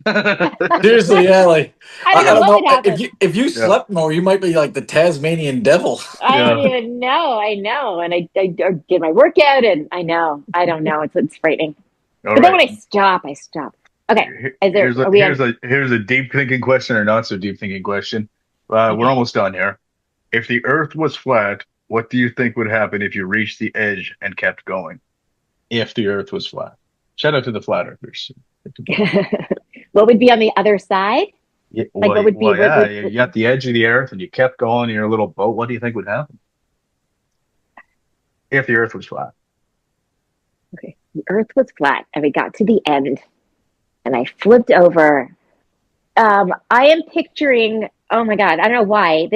Seriously, yeah. Like I don't I know don't what know would if happen. you Yeah. slept more, you might be like the Tasmanian devil. I don't Yeah. even know. I know, and I did my workout, and I know. I don't know. It's frightening. All But then right. when I stop, I stop. Okay. Is there? Here's a Are we on? here's a deep thinking question or not so deep thinking question. We're Okay. almost done here. If the Earth was flat, what do you think would happen if you reached the edge and kept going? If the Earth was flat. Shout out to the flat earthers. What would be on the other side? Like what would be Well, yeah, you got the edge of the earth and you kept going in your little boat. What do you think would happen if the earth was flat? okay, the earth was flat and we got to the end and I flipped over. I am picturing, oh my God, I don't know why.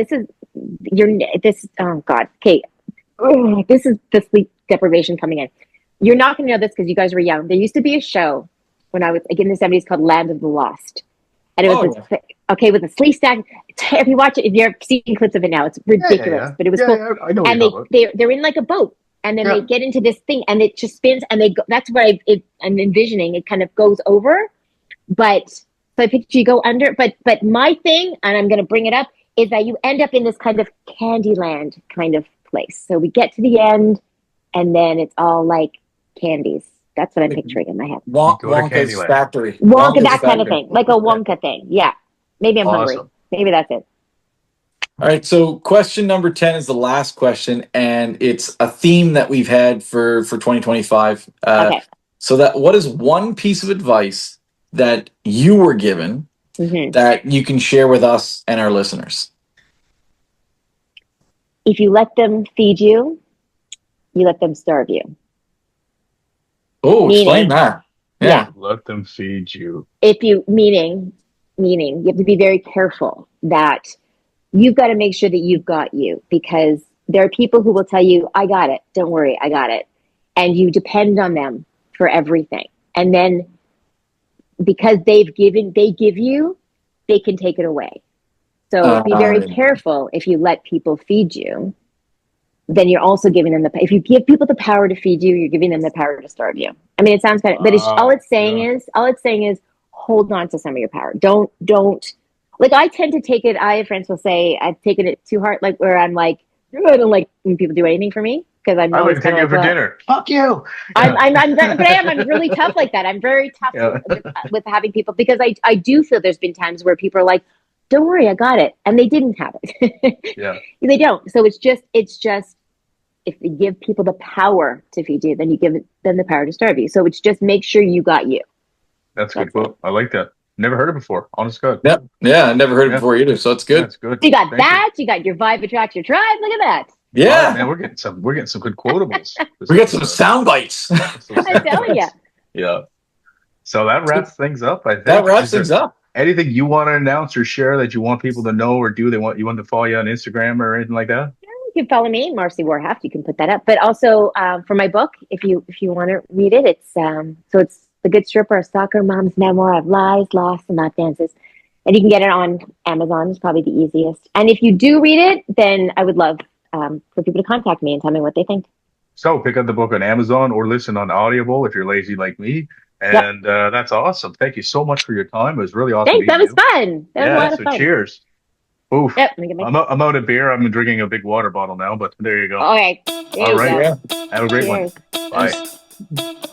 Oh God, okay. Oh, this is the sleep deprivation coming in. You're not going to know this because you guys were young. There used to be a show when I was like in the 70s called Land of the Lost. And it was Oh, this, okay, with a sleeve stack. If you watch it, if you're seeing clips of it now, it's ridiculous, but it was cool. Yeah, I know what And you're talking about. they're in like a boat, and then Yeah. they get into this thing, and it just spins, and they go. That's what I'm envisioning. It kind of goes over, but so I picture you go under. But my thing, and I'm going to bring it up, is that you end up in this kind of Candyland kind of place. So we get to the end, and then it's all like candies. That's what I'm picturing in my head. You go to Wonka's Candyland. factory. Wonka, Wonka's that kind of factory. thing, like a Wonka thing. Yeah, maybe I'm hungry. Awesome. Maybe that's it. All right, so question number 10 is the last question, and it's a theme that we've had for 2025. Okay. So that what is one piece of advice that you were given that you can share with us and our listeners? If you let them feed you, you let them starve you. Oh, Meaning- explain that. Yeah. Let them feed you. Meaning, you have to be very careful that you've got to make sure that you've got you, because there are people who will tell you, I got it. Don't worry, I got it. And you depend on them for everything. And then because they give you, they can take it away. So be very careful. If you let people feed you, then you're also giving them if you give people the power to feed you, you're giving them the power to starve you. I mean, it sounds kind of, but all it's saying is hold on to some of your power. Don't, like, I tend to take it, I have friends will say I've taken it too hard, like where I'm like, I don't like when people do anything for me, because I'm I always wouldn't take kind you of for like, well, dinner. Fuck you. I'm really tough like that. I'm very tough with having people, because I do feel there's been times where people are like, don't worry, I got it. And they didn't have it. Yeah. They don't. So it's just, if you give people the power to feed you, then you give them the power to starve you. So it's just make sure you got you. That's good quote. I like that. Never heard it before. Honest God. Yep. Yeah, I never heard it before either, so it's good. That's good. You got that. You got your vibe attracts your tribe. Look at that. Yeah. Oh, man, we're getting some good quotables. We got some sound bites. I'm telling you. Yeah. So that wraps things up, I think. That wraps things up. Anything you want to announce or share that you want people to know or do? You want to follow you on Instagram or anything like that? You can follow me, Marcy Warhaft. You can put that up. But also for my book, if you want to read it, it's The Good Stripper, a soccer mom's memoir of lies, loss, and lap dances. And you can get it on Amazon. It's probably the easiest. And if you do read it, then I would love for people to contact me and tell me what they think. So pick up the book on Amazon or listen on Audible if you're lazy like me. And that's awesome. Thank you so much for your time. It was really awesome. Thanks. That was fun. That was a lot of fun. Cheers. Oof. Yep. I'm out of beer. I'm drinking a big water bottle now, but there you go. Okay. All right. Go. Have a great one. Bye. Cheers.